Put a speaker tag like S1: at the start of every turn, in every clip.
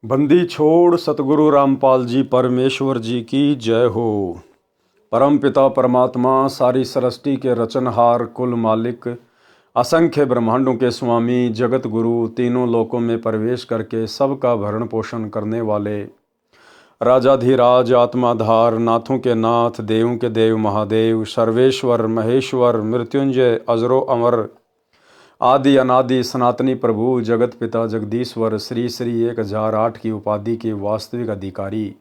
S1: बंदी छोड़ सतगुरु रामपाल जी परमेश्वर जी की जय हो। परम पिता परमात्मा सारी सृष्टि के रचनहार कुल मालिक असंख्य ब्रह्मांडों के स्वामी जगत गुरु तीनों लोकों में प्रवेश करके सबका भरण पोषण करने वाले राजाधिराज आत्माधार नाथों के नाथ देवों के देव महादेव सर्वेश्वर महेश्वर मृत्युंजय अजरो अमर आदि अनादि सनातनी प्रभु जगत पिता जगदीश्वर श्री श्री 1008 की उपाधि के वास्तविक अधिकारी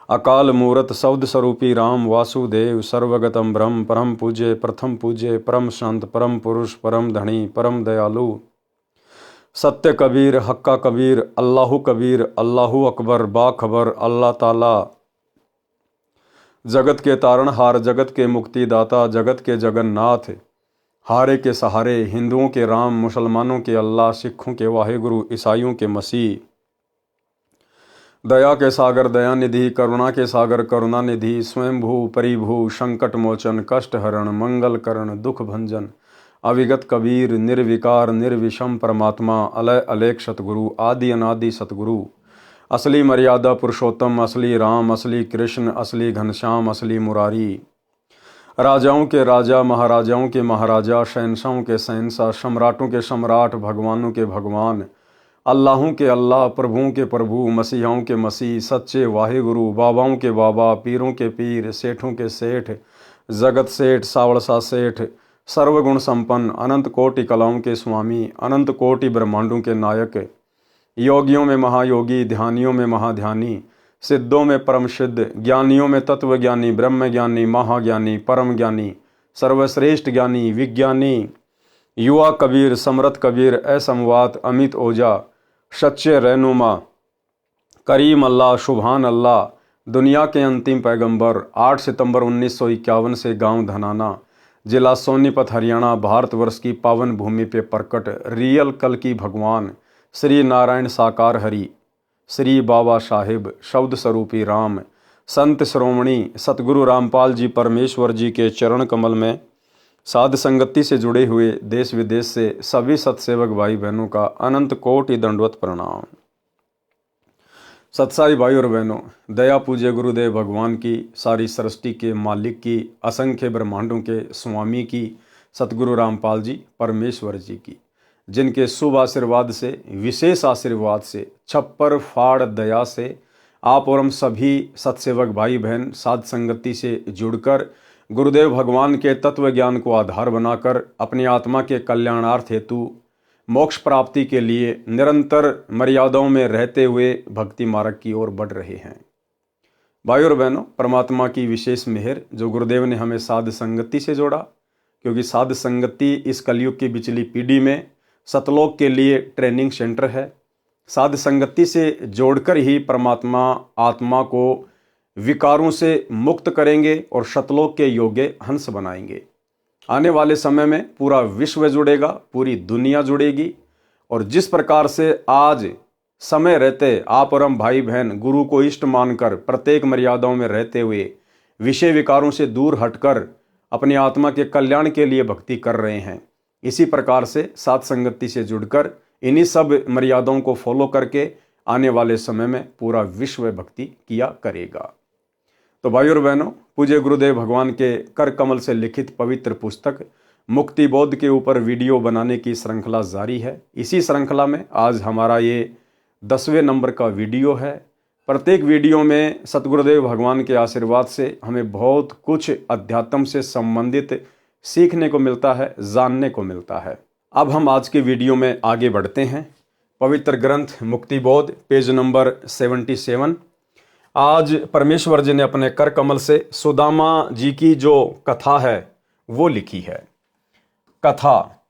S1: अकाल मूरत शब्द स्वरूपी राम वासुदेव सर्वगतम ब्रह्म परम पूज्य प्रथम पूज्य परम संत परम पुरुष परम धनी परम दयालु सत्य कबीर हक्का कबीर अल्लाहु अकबर बाखबर अल्लाह ताला जगत के तारणहार जगत के मुक्तिदाता जगत के जगन्नाथ हारे के सहारे हिंदुओं के राम मुसलमानों के अल्लाह सिखों के वाहेगुरु ईसाइयों के मसीह दया के सागर दयानिधि करुणा के सागर करुणानिधि स्वयंभू परिभू संकट मोचन कष्ट हरण मंगल करण दुख भंजन अविगत कबीर निर्विकार निर्विषम परमात्मा अलय अलेख सतगुरु आदि अनादि सतगुरु असली मर्यादा पुरुषोत्तम असली राम असली कृष्ण असली घनश्याम असली मुरारी राजाओं के राजा महाराजाओं के महाराजा शहंशाहों के शहंशाह सम्राटों के सम्राट भगवानों के भगवान अल्लाहों के अल्लाह प्रभुओं के प्रभु मसीहाओं के मसीह सच्चे वाहेगुरु बाबाओं के बाबा पीरों के पीर सेठों के सेठ जगत सेठ सावड़सा सेठ सर्वगुण संपन्न अनंत कोटि कलाओं के स्वामी अनंत कोटि ब्रह्मांडों के नायक योगियों में महायोगी ध्यानियों में महाध्यानी सिद्धों में परम सिद्ध ज्ञानियों में तत्व ज्ञानी ब्रह्म ज्ञानी महाज्ञानी परम ज्ञानी सर्वश्रेष्ठ ज्ञानी विज्ञानी युवा कबीर समरथ कबीर असमवात अमित ओझा सच्चे रहनुमा करीम अल्लाह शुभान अल्लाह दुनिया के अंतिम पैगंबर 8 सितंबर 1951 से गांव धनाना जिला सोनीपत हरियाणा भारतवर्ष की पावन भूमि पे प्रकट रियल कल की भगवान श्री नारायण साकार हरि श्री बाबा साहिब शब्द स्वरूपी राम संत श्रोमणी सतगुरु रामपाल जी परमेश्वर जी के चरण कमल में साध संगति से जुड़े हुए देश विदेश से सभी सतसेवक भाई बहनों का अनंत कोटि दंडवत प्रणाम। सत्साई भाई और बहनों, दया पूज्य गुरुदेव भगवान की सारी सृष्टि के मालिक की असंख्य ब्रह्मांडों के स्वामी की सतगुरु रामपाल जी परमेश्वर जी की जिनके शुभ आशीर्वाद से विशेष आशीर्वाद से छप्पर फाड़ दया से आप और हम सभी सत्सेवक भाई बहन साध संगति से जुड़कर गुरुदेव भगवान के तत्व ज्ञान को आधार बनाकर अपनी आत्मा के कल्याणार्थ हेतु मोक्ष प्राप्ति के लिए निरंतर मर्यादाओं में रहते हुए भक्ति मार्ग की ओर बढ़ रहे हैं। भाई और बहनों, परमात्मा की विशेष मेहर जो गुरुदेव ने हमें साध संगति से जोड़ा, क्योंकि साध संगति इस कलयुग की बिचली पीढ़ी में सतलोक के लिए ट्रेनिंग सेंटर है। साध संगति से जोड़कर ही परमात्मा आत्मा को विकारों से मुक्त करेंगे और सतलोक के योग्य हंस बनाएंगे। आने वाले समय में पूरा विश्व जुड़ेगा, पूरी दुनिया जुड़ेगी। और जिस प्रकार से आज समय रहते आप और हम भाई बहन गुरु को इष्ट मानकर प्रत्येक मर्यादाओं में रहते हुए विषय विकारों से दूर हटकर अपनी आत्मा के कल्याण के लिए भक्ति कर रहे हैं, इसी प्रकार से साध संगति से जुड़कर इन्हीं सब मर्यादाओं को फॉलो करके आने वाले समय में पूरा विश्व भक्ति किया करेगा। तो भाई और बहनों, पूज्य गुरुदेव भगवान के कर कमल से लिखित पवित्र पुस्तक मुक्ति बोध के ऊपर वीडियो बनाने की श्रृंखला जारी है। इसी श्रृंखला में आज हमारा ये 10वें नंबर का वीडियो है। प्रत्येक वीडियो में सतगुरुदेव भगवान के आशीर्वाद से हमें बहुत कुछ अध्यात्म से संबंधित सीखने को मिलता है, जानने को मिलता है। अब हम आज के वीडियो में आगे बढ़ते हैं। पवित्र ग्रंथ मुक्ति बोध पेज नंबर 77। आज परमेश्वर जी ने अपने कर कमल से सुदामा जी की जो कथा है वो लिखी है। कथा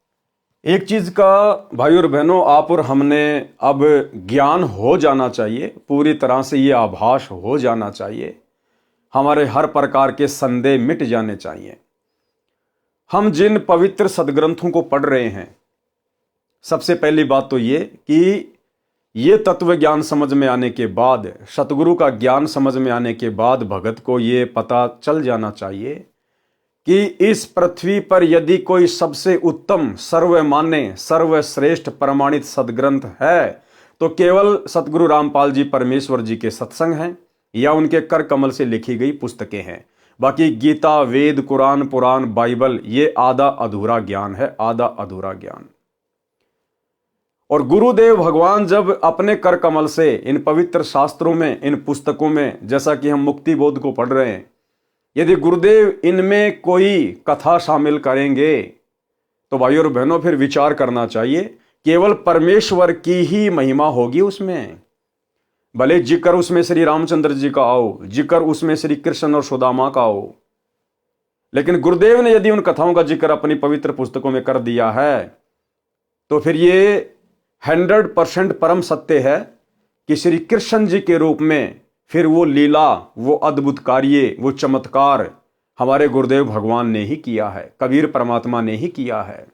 S1: एक चीज का भाई और बहनों, आप और हमने अब ज्ञान हो जाना चाहिए, पूरी तरह से ये आभास हो जाना चाहिए, हमारे हर प्रकार के संदेह मिट जाने चाहिए। हम जिन पवित्र सदग्रंथों को पढ़ रहे हैं, सबसे पहली बात तो ये कि ये तत्व ज्ञान समझ में आने के बाद, सतगुरु का ज्ञान समझ में आने के बाद भगत को ये पता चल जाना चाहिए कि इस पृथ्वी पर यदि कोई सबसे उत्तम सर्वमान्य सर्वश्रेष्ठ प्रमाणित सदग्रंथ है तो केवल सतगुरु रामपाल जी परमेश्वर जी के सत्संग हैं या उनके कर कमल से लिखी गई पुस्तकें हैं। बाकी गीता, वेद, कुरान, पुराण, बाइबल ये आधा अधूरा ज्ञान है, आधा अधूरा ज्ञान। और गुरुदेव भगवान जब अपने कर कमल से इन पवित्र शास्त्रों में, इन पुस्तकों में, जैसा कि हम मुक्ति बोध को पढ़ रहे हैं, यदि गुरुदेव इनमें कोई कथा शामिल करेंगे तो भाइयों और बहनों फिर विचार करना चाहिए, केवल परमेश्वर की ही महिमा होगी उसमें। भले जिक्र उसमें श्री रामचंद्र जी का आओ, जिक्र उसमें श्री कृष्ण और सुदामा का आओ, लेकिन गुरुदेव ने यदि उन कथाओं का जिक्र अपनी पवित्र पुस्तकों में कर दिया है तो फिर ये 100% परम सत्य है कि श्री कृष्ण जी के रूप में फिर वो लीला, वो अद्भुत कार्य, वो चमत्कार हमारे गुरुदेव भगवान ने ही किया है, कबीर परमात्मा ने ही किया है।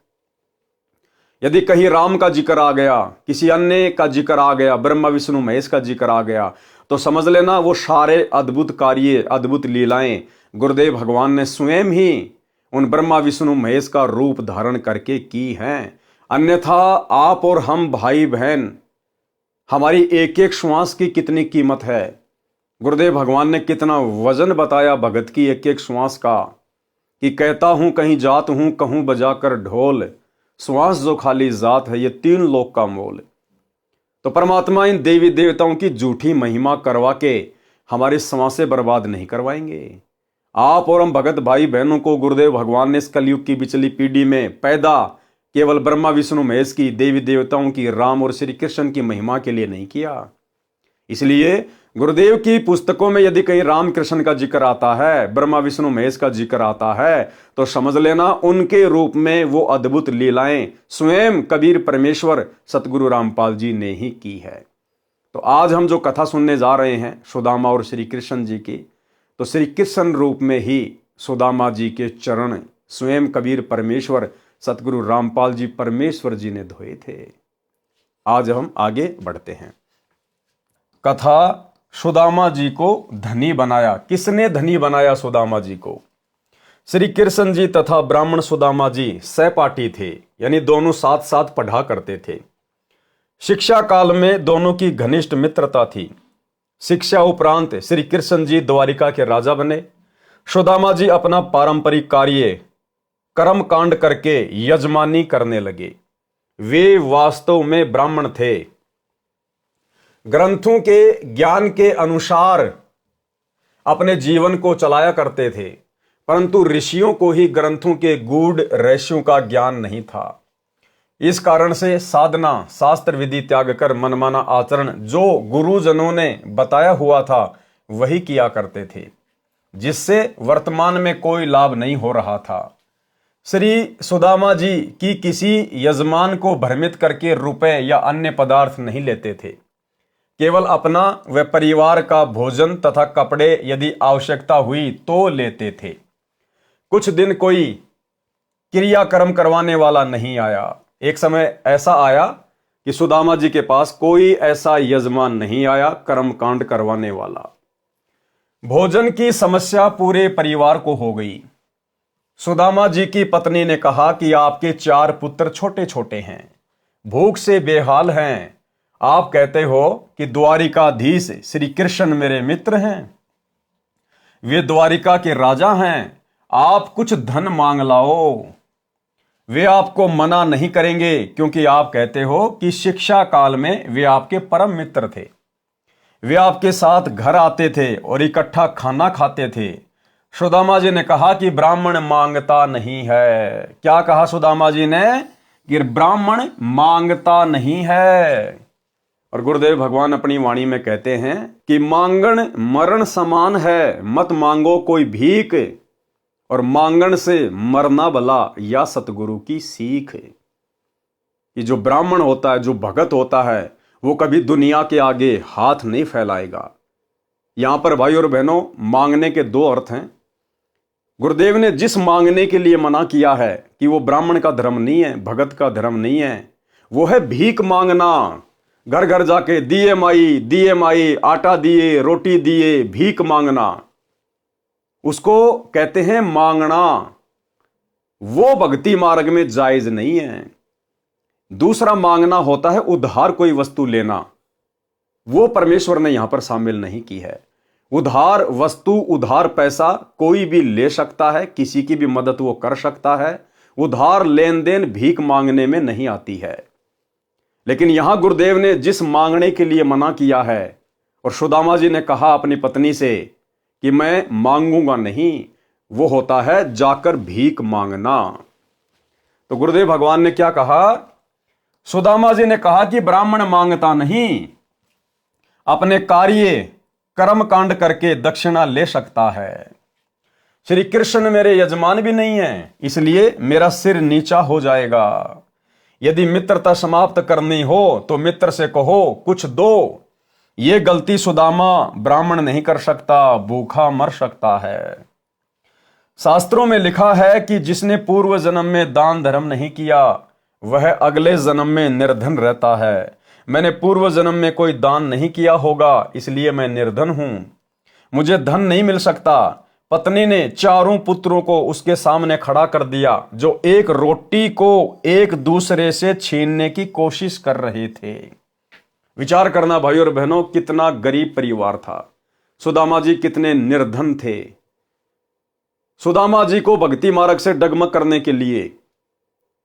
S1: यदि कहीं राम का जिक्र आ गया, किसी अन्य का जिक्र आ गया, ब्रह्मा विष्णु महेश का जिक्र आ गया, तो समझ लेना वो सारे अद्भुत कार्य, अद्भुत लीलाएं गुरुदेव भगवान ने स्वयं ही उन ब्रह्मा विष्णु महेश का रूप धारण करके की हैं। अन्यथा आप और हम भाई बहन, हमारी एक एक श्वास की कितनी कीमत है। गुरुदेव भगवान ने कितना वजन बताया भगत की एक एक श्वास का, कि कहता हूं कहीं जात हूं, कहूं बजाकर ढोल, श्वास जो खाली जात है ये 3 लोक का मोल। तो परमात्मा इन देवी देवताओं की झूठी महिमा करवा के हमारी श्वासें बर्बाद नहीं करवाएंगे। आप और हम भगत भाई बहनों को गुरुदेव भगवान ने इस कलयुग की बिचली पीढ़ी में पैदा केवल ब्रह्मा विष्णु महेश की, देवी देवताओं की, राम और श्री कृष्ण की महिमा के लिए नहीं किया। इसलिए गुरुदेव की पुस्तकों में यदि कहीं राम कृष्ण का जिक्र आता है, ब्रह्मा विष्णु महेश का जिक्र आता है, तो समझ लेना उनके रूप में वो अद्भुत लीलाएं स्वयं कबीर परमेश्वर सतगुरु रामपाल जी ने ही की है। तो आज हम जो कथा सुनने जा रहे हैं सुदामा और श्री कृष्ण जी की, तो श्री कृष्ण रूप में ही सुदामा जी के चरण स्वयं कबीर परमेश्वर सतगुरु रामपाल जी परमेश्वर जी ने धोए थे। आज हम आगे बढ़ते हैं। कथा सुदामा जी को धनी बनाया। किसने धनी बनाया सुदामा जी को? श्री कृष्ण जी तथा ब्राह्मण सुदामा जी सहपाठी थे, यानी दोनों साथ साथ पढ़ा करते थे। शिक्षा काल में दोनों की घनिष्ठ मित्रता थी। शिक्षा उपरांत श्री कृष्ण जी द्वारिका के राजा बने। सुदामा जी अपना पारंपरिक कार्य कर्म कांड करके यजमानी करने लगे। वे वास्तव में ब्राह्मण थे। ग्रंथों के ज्ञान के अनुसार अपने जीवन को चलाया करते थे, परंतु ऋषियों को ही ग्रंथों के गूढ़ रहस्यों का ज्ञान नहीं था। इस कारण से साधना, शास्त्र विधि त्याग कर मनमाना आचरण जो गुरुजनों ने बताया हुआ था वही किया करते थे, जिससे वर्तमान में कोई लाभ नहीं हो रहा था। श्री सुदामा जी की किसी यजमान को भ्रमित करके रुपए या अन्य पदार्थ नहीं लेते थे। केवल अपना व परिवार का भोजन तथा कपड़े यदि आवश्यकता हुई तो लेते थे। कुछ दिन कोई क्रियाकर्म करवाने वाला नहीं आया। एक समय ऐसा आया कि सुदामा जी के पास कोई ऐसा यजमान नहीं आया कर्मकांड करवाने वाला। भोजन की समस्या पूरे परिवार को हो गई। सुदामा जी की पत्नी ने कहा कि आपके 4 पुत्र छोटे छोटे हैं, भूख से बेहाल हैं। आप कहते हो कि द्वारिकाधीश श्री कृष्ण मेरे मित्र हैं, वे द्वारिका के राजा हैं, आप कुछ धन मांग लाओ। वे आपको मना नहीं करेंगे, क्योंकि आप कहते हो कि शिक्षा काल में वे आपके परम मित्र थे। वे आपके साथ घर आते थे और इकट्ठा खाना खाते थे। सुदामा जी ने कहा कि ब्राह्मण मांगता नहीं है। क्या कहा सुदामा जी ने? कि ब्राह्मण मांगता नहीं है। और गुरुदेव भगवान अपनी वाणी में कहते हैं कि मांगण मरण समान है, मत मांगो कोई भीख, और मांगण से मरना भला या सतगुरु की सीख। कि जो ब्राह्मण होता है, जो भगत होता है, वो कभी दुनिया के आगे हाथ नहीं फैलाएगा। यहां पर भाई और बहनों, मांगने के 2 अर्थ हैं। गुरुदेव ने जिस मांगने के लिए मना किया है कि वो ब्राह्मण का धर्म नहीं है, भगत का धर्म नहीं है, वो है भीख मांगना। घर घर जाके दिए माई, आटा दिए, रोटी दिए, भीख मांगना, उसको कहते हैं मांगना। वो भक्ति मार्ग में जायज नहीं है। दूसरा मांगना होता है उधार कोई वस्तु लेना, वो परमेश्वर ने यहां पर शामिल नहीं की है। उधार वस्तु, उधार पैसा कोई भी ले सकता है, किसी की भी मदद वो कर सकता है। उधार लेन देन भीख मांगने में नहीं आती है। लेकिन यहां गुरुदेव ने जिस मांगने के लिए मना किया है, और सुदामा जी ने कहा अपनी पत्नी से कि मैं मांगूंगा नहीं, वो होता है जाकर भीख मांगना। तो गुरुदेव भगवान ने क्या कहा? सुदामा जी ने कहा कि ब्राह्मण मांगता नहीं, अपने कार्य कर्म कांड करके दक्षिणा ले सकता है। श्री कृष्ण मेरे यजमान भी नहीं है, इसलिए मेरा सिर नीचा हो जाएगा। यदि मित्रता समाप्त करनी हो तो मित्र से कहो कुछ दो। ये गलती सुदामा ब्राह्मण नहीं कर सकता, भूखा मर सकता है। शास्त्रों में लिखा है कि जिसने पूर्व जन्म में दान धर्म नहीं किया वह अगले जन्म में निर्धन रहता है। मैंने पूर्व जन्म में कोई दान नहीं किया होगा, इसलिए मैं निर्धन हूं, मुझे धन नहीं मिल सकता। पत्नी ने चारों पुत्रों को उसके सामने खड़ा कर दिया, जो एक रोटी को एक दूसरे से छीनने की कोशिश कर रहे थे। विचार करना भाई और बहनों, कितना गरीब परिवार था। सुदामा जी कितने निर्धन थे। सुदामा जी को भक्ति मार्ग से डगमग करने के लिए,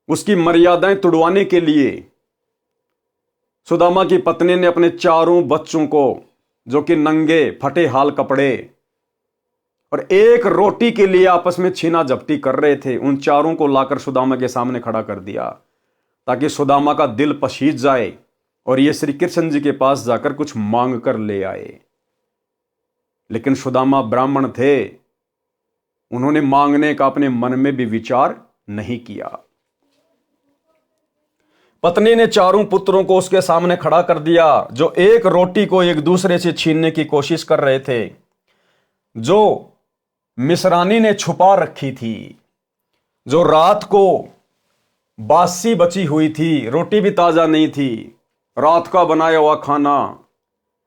S1: उसकी मर्यादाएं तुड़वाने के लिए सुदामा की पत्नी ने अपने चारों बच्चों को, जो कि नंगे फटे हाल कपड़े और एक रोटी के लिए आपस में छीना झपटी कर रहे थे, उन चारों को लाकर सुदामा के सामने खड़ा कर दिया, ताकि सुदामा का दिल पसीज जाए और ये श्री कृष्ण जी के पास जाकर कुछ मांग कर ले आए। लेकिन सुदामा ब्राह्मण थे, उन्होंने मांगने का अपने मन में भी विचार नहीं किया। पत्नी ने चारों पुत्रों को उसके सामने खड़ा कर दिया, जो एक रोटी को एक दूसरे से छीनने की कोशिश कर रहे थे, जो मिश्रानी ने छुपा रखी थी, जो रात को बासी बची हुई थी, रोटी भी ताजा नहीं थी, रात का बनाया हुआ खाना,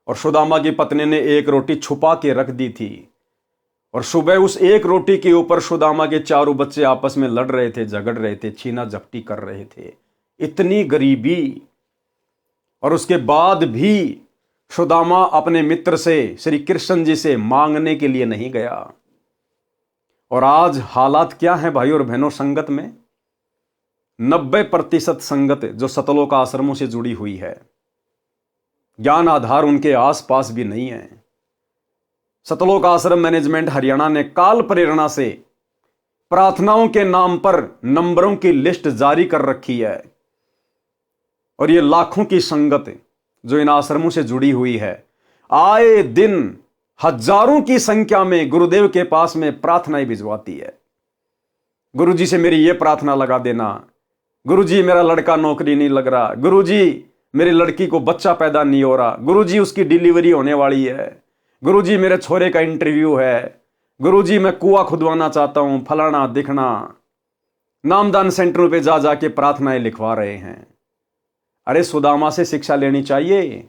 S1: और सुदामा की पत्नी ने एक रोटी छुपा के रख दी थी। और सुबह उस एक रोटी के ऊपर सुदामा के चारों बच्चे आपस में लड़ रहे थे, झगड़ रहे थे, छीना झपटी कर रहे थे। इतनी गरीबी, और उसके बाद भी सुदामा अपने मित्र से, श्री कृष्ण जी से मांगने के लिए नहीं गया। और आज हालात क्या है भाई और बहनों संगत में? 90% संगत जो सतलोक आश्रमों से जुड़ी हुई है, ज्ञान आधार उनके आसपास भी नहीं है। सतलोक आश्रम मैनेजमेंट हरियाणा ने काल प्रेरणा से प्रार्थनाओं के नाम पर नंबरों की लिस्ट जारी कर रखी है, और ये लाखों की संगत जो इन आश्रमों से जुड़ी हुई है, आए दिन हजारों की संख्या में गुरुदेव के पास में प्रार्थनाएं भिजवाती है। गुरुजी से मेरी ये प्रार्थना लगा देना, गुरुजी मेरा लड़का नौकरी नहीं लग रहा, गुरुजी मेरी लड़की को बच्चा पैदा नहीं हो रहा, गुरुजी उसकी डिलीवरी होने वाली है, गुरुजी मेरे छोरे का इंटरव्यू है, गुरुजी मैं कुआं खुदवाना चाहता हूं, फलाना दिखना। नामदान सेंटरों पे जा जाके प्रार्थनाएं लिखवा रहे हैं। अरे सुदामा से शिक्षा लेनी चाहिए।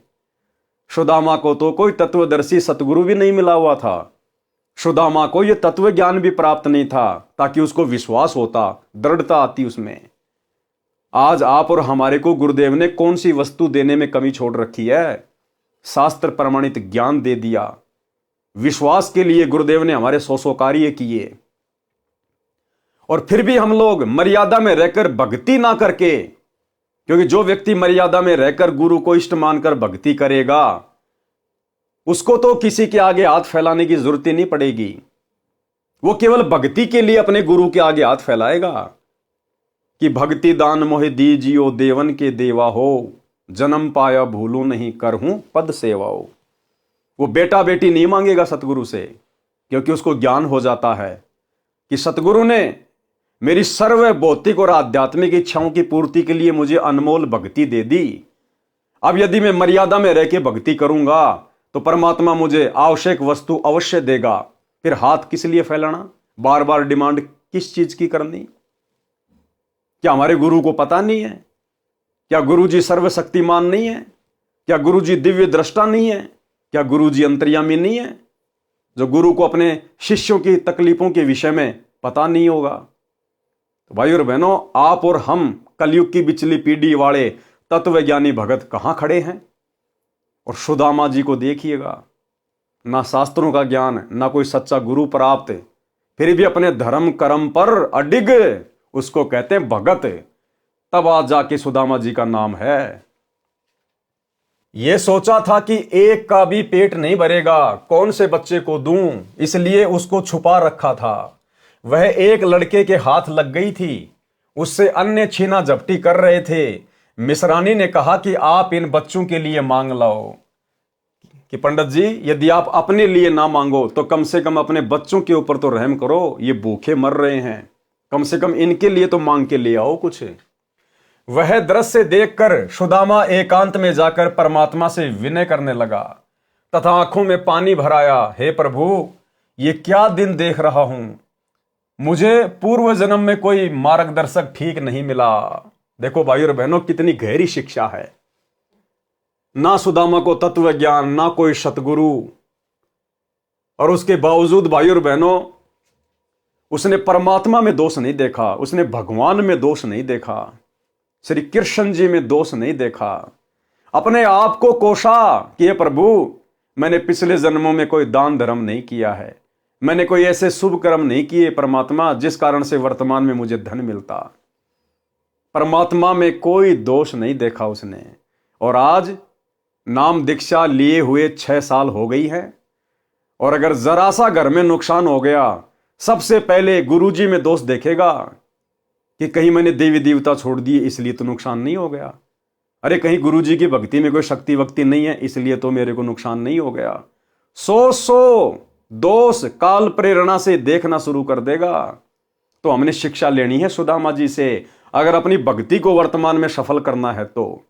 S1: सुदामा को तो कोई तत्वदर्शी सतगुरु भी नहीं मिला हुआ था। सुदामा को यह तत्व ज्ञान भी प्राप्त नहीं था, ताकि उसको विश्वास होता, दृढ़ता आती उसमें। आज आप और हमारे को गुरुदेव ने कौन सी वस्तु देने में कमी छोड़ रखी है? शास्त्र प्रमाणित ज्ञान दे दिया। विश्वास के लिए गुरुदेव ने हमारे 100 कार्य किए, और फिर भी हम लोग मर्यादा में रहकर भक्ति ना करके, क्योंकि जो व्यक्ति मर्यादा में रहकर गुरु को इष्ट मानकर भक्ति करेगा, उसको तो किसी के आगे हाथ फैलाने की जरूरत ही नहीं पड़ेगी। वो केवल भक्ति के लिए अपने गुरु के आगे हाथ फैलाएगा कि भक्ति दान मोहि दीजियो देवन के देवा हो, जन्म पाया भूलू नहीं करहूं पद सेवाओ। वो बेटा बेटी नहीं मांगेगा सतगुरु से, क्योंकि उसको ज्ञान हो जाता है कि सतगुरु ने मेरी सर्व भौतिक और आध्यात्मिक इच्छाओं की पूर्ति के लिए मुझे अनमोल भक्ति दे दी। अब यदि मैं मर्यादा में रह के भक्ति करूंगा तो परमात्मा मुझे आवश्यक वस्तु अवश्य देगा। फिर हाथ किस लिए फैलाना, बार बार डिमांड किस चीज की करनी? क्या हमारे गुरु को पता नहीं है? क्या गुरु जी सर्वशक्तिमान नहीं है? क्या गुरु जी दिव्य दृष्टा नहीं है? क्या गुरु जी अंतर्यामी नहीं है, जो गुरु को अपने शिष्यों की तकलीफों के विषय में पता नहीं होगा? तो भाई और बहनों, आप और हम कलयुग की बिचली पीढ़ी वाले तत्वज्ञानी भगत कहां खड़े हैं? और सुदामा जी को देखिएगा, ना शास्त्रों का ज्ञान, ना कोई सच्चा गुरु प्राप्त, फिर भी अपने धर्म कर्म पर अडिग, उसको कहते हैं भगत। तब आज जाके सुदामा जी का नाम है। ये सोचा था कि एक का भी पेट नहीं भरेगा, कौन से बच्चे को दूं, इसलिए उसको छुपा रखा था। वह एक लड़के के हाथ लग गई थी, उससे अन्य छीना झपटी कर रहे थे। मिसरानी ने कहा कि आप इन बच्चों के लिए मांग लाओ। कि पंडित जी, यदि आप अपने लिए ना मांगो तो कम से कम अपने बच्चों के ऊपर तो रहम करो, ये भूखे मर रहे हैं, कम से कम इनके लिए तो मांग के ले आओ कुछ। वह दृश्य देखकर सुदामा एकांत में जाकर परमात्मा से विनय करने लगा तथा आंखों में पानी भराया। हे प्रभु, ये क्या दिन देख रहा हूं, मुझे पूर्व जन्म में कोई मार्गदर्शक ठीक नहीं मिला। देखो भाई और बहनों, कितनी गहरी शिक्षा है। ना सुदामा को तत्व ज्ञान, ना कोई सतगुरु, और उसके बावजूद भाई और बहनों उसने परमात्मा में दोष नहीं देखा, उसने भगवान में दोष नहीं देखा, श्री कृष्ण जी में दोष नहीं देखा। अपने आप को कोसा कि हे प्रभु, मैंने पिछले जन्मों में कोई दान धर्म नहीं किया है, मैंने कोई ऐसे शुभ कर्म नहीं किए परमात्मा जिस कारण से वर्तमान में मुझे धन मिलता। परमात्मा में कोई दोष नहीं देखा उसने। और आज नाम दीक्षा लिए हुए 6 साल हो गई है, और अगर जरा सा घर में नुकसान हो गया, सबसे पहले गुरुजी में दोष देखेगा कि कहीं मैंने देवी देवता छोड़ दिए इसलिए तो नुकसान नहीं हो गया। अरे कहीं गुरुजी की भक्ति में कोई शक्ति वक्ति नहीं है इसलिए तो मेरे को नुकसान नहीं हो गया। सौ दोष काल प्रेरणा से देखना शुरू कर देगा। तो हमने शिक्षा लेनी है सुदामा जी से, अगर अपनी भक्ति को वर्तमान में सफल करना है तो।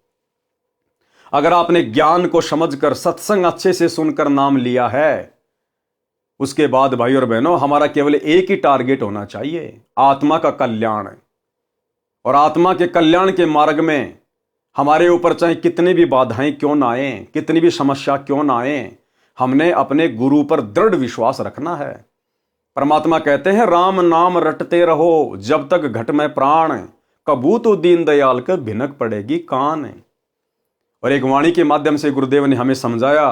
S1: अगर आपने ज्ञान को समझकर सत्संग अच्छे से सुनकर नाम लिया है, उसके बाद भाई और बहनों हमारा केवल एक ही टारगेट होना चाहिए, आत्मा का कल्याण। और आत्मा के कल्याण के मार्ग में हमारे ऊपर चाहे कितनी भी बाधाएं क्यों ना आए, कितनी भी समस्या क्यों ना आए, हमने अपने गुरु पर दृढ़ विश्वास रखना है। परमात्मा कहते हैं, राम नाम रटते रहो जब तक घट में प्राण, कबू तो दीन दयाल के भिनक पड़ेगी कान। और एक वाणी के माध्यम से गुरुदेव ने हमें समझाया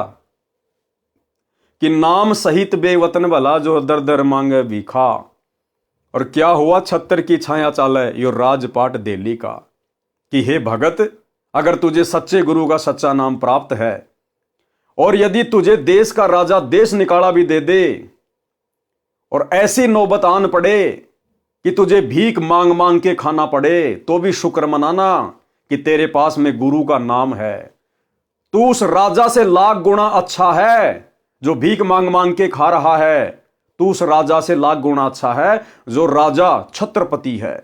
S1: कि नाम सहित बेवतन भला जो दर दर मांगे भीखा। और क्या हुआ छत्तर की छाया चाले यो राजपाट दिल्ली का। कि हे भगत, अगर तुझे सच्चे गुरु का सच्चा नाम प्राप्त है, और यदि तुझे देश का राजा देश निकाला भी दे दे, और ऐसी नौबत आन पड़े कि तुझे भीख मांग मांग के खाना पड़े, तो भी शुक्र मनाना कि तेरे पास में गुरु का नाम है। तू उस राजा से लाख गुना अच्छा है जो भीख मांग मांग के खा रहा है, तू उस राजा से लाख गुना अच्छा है जो राजा छत्रपति है।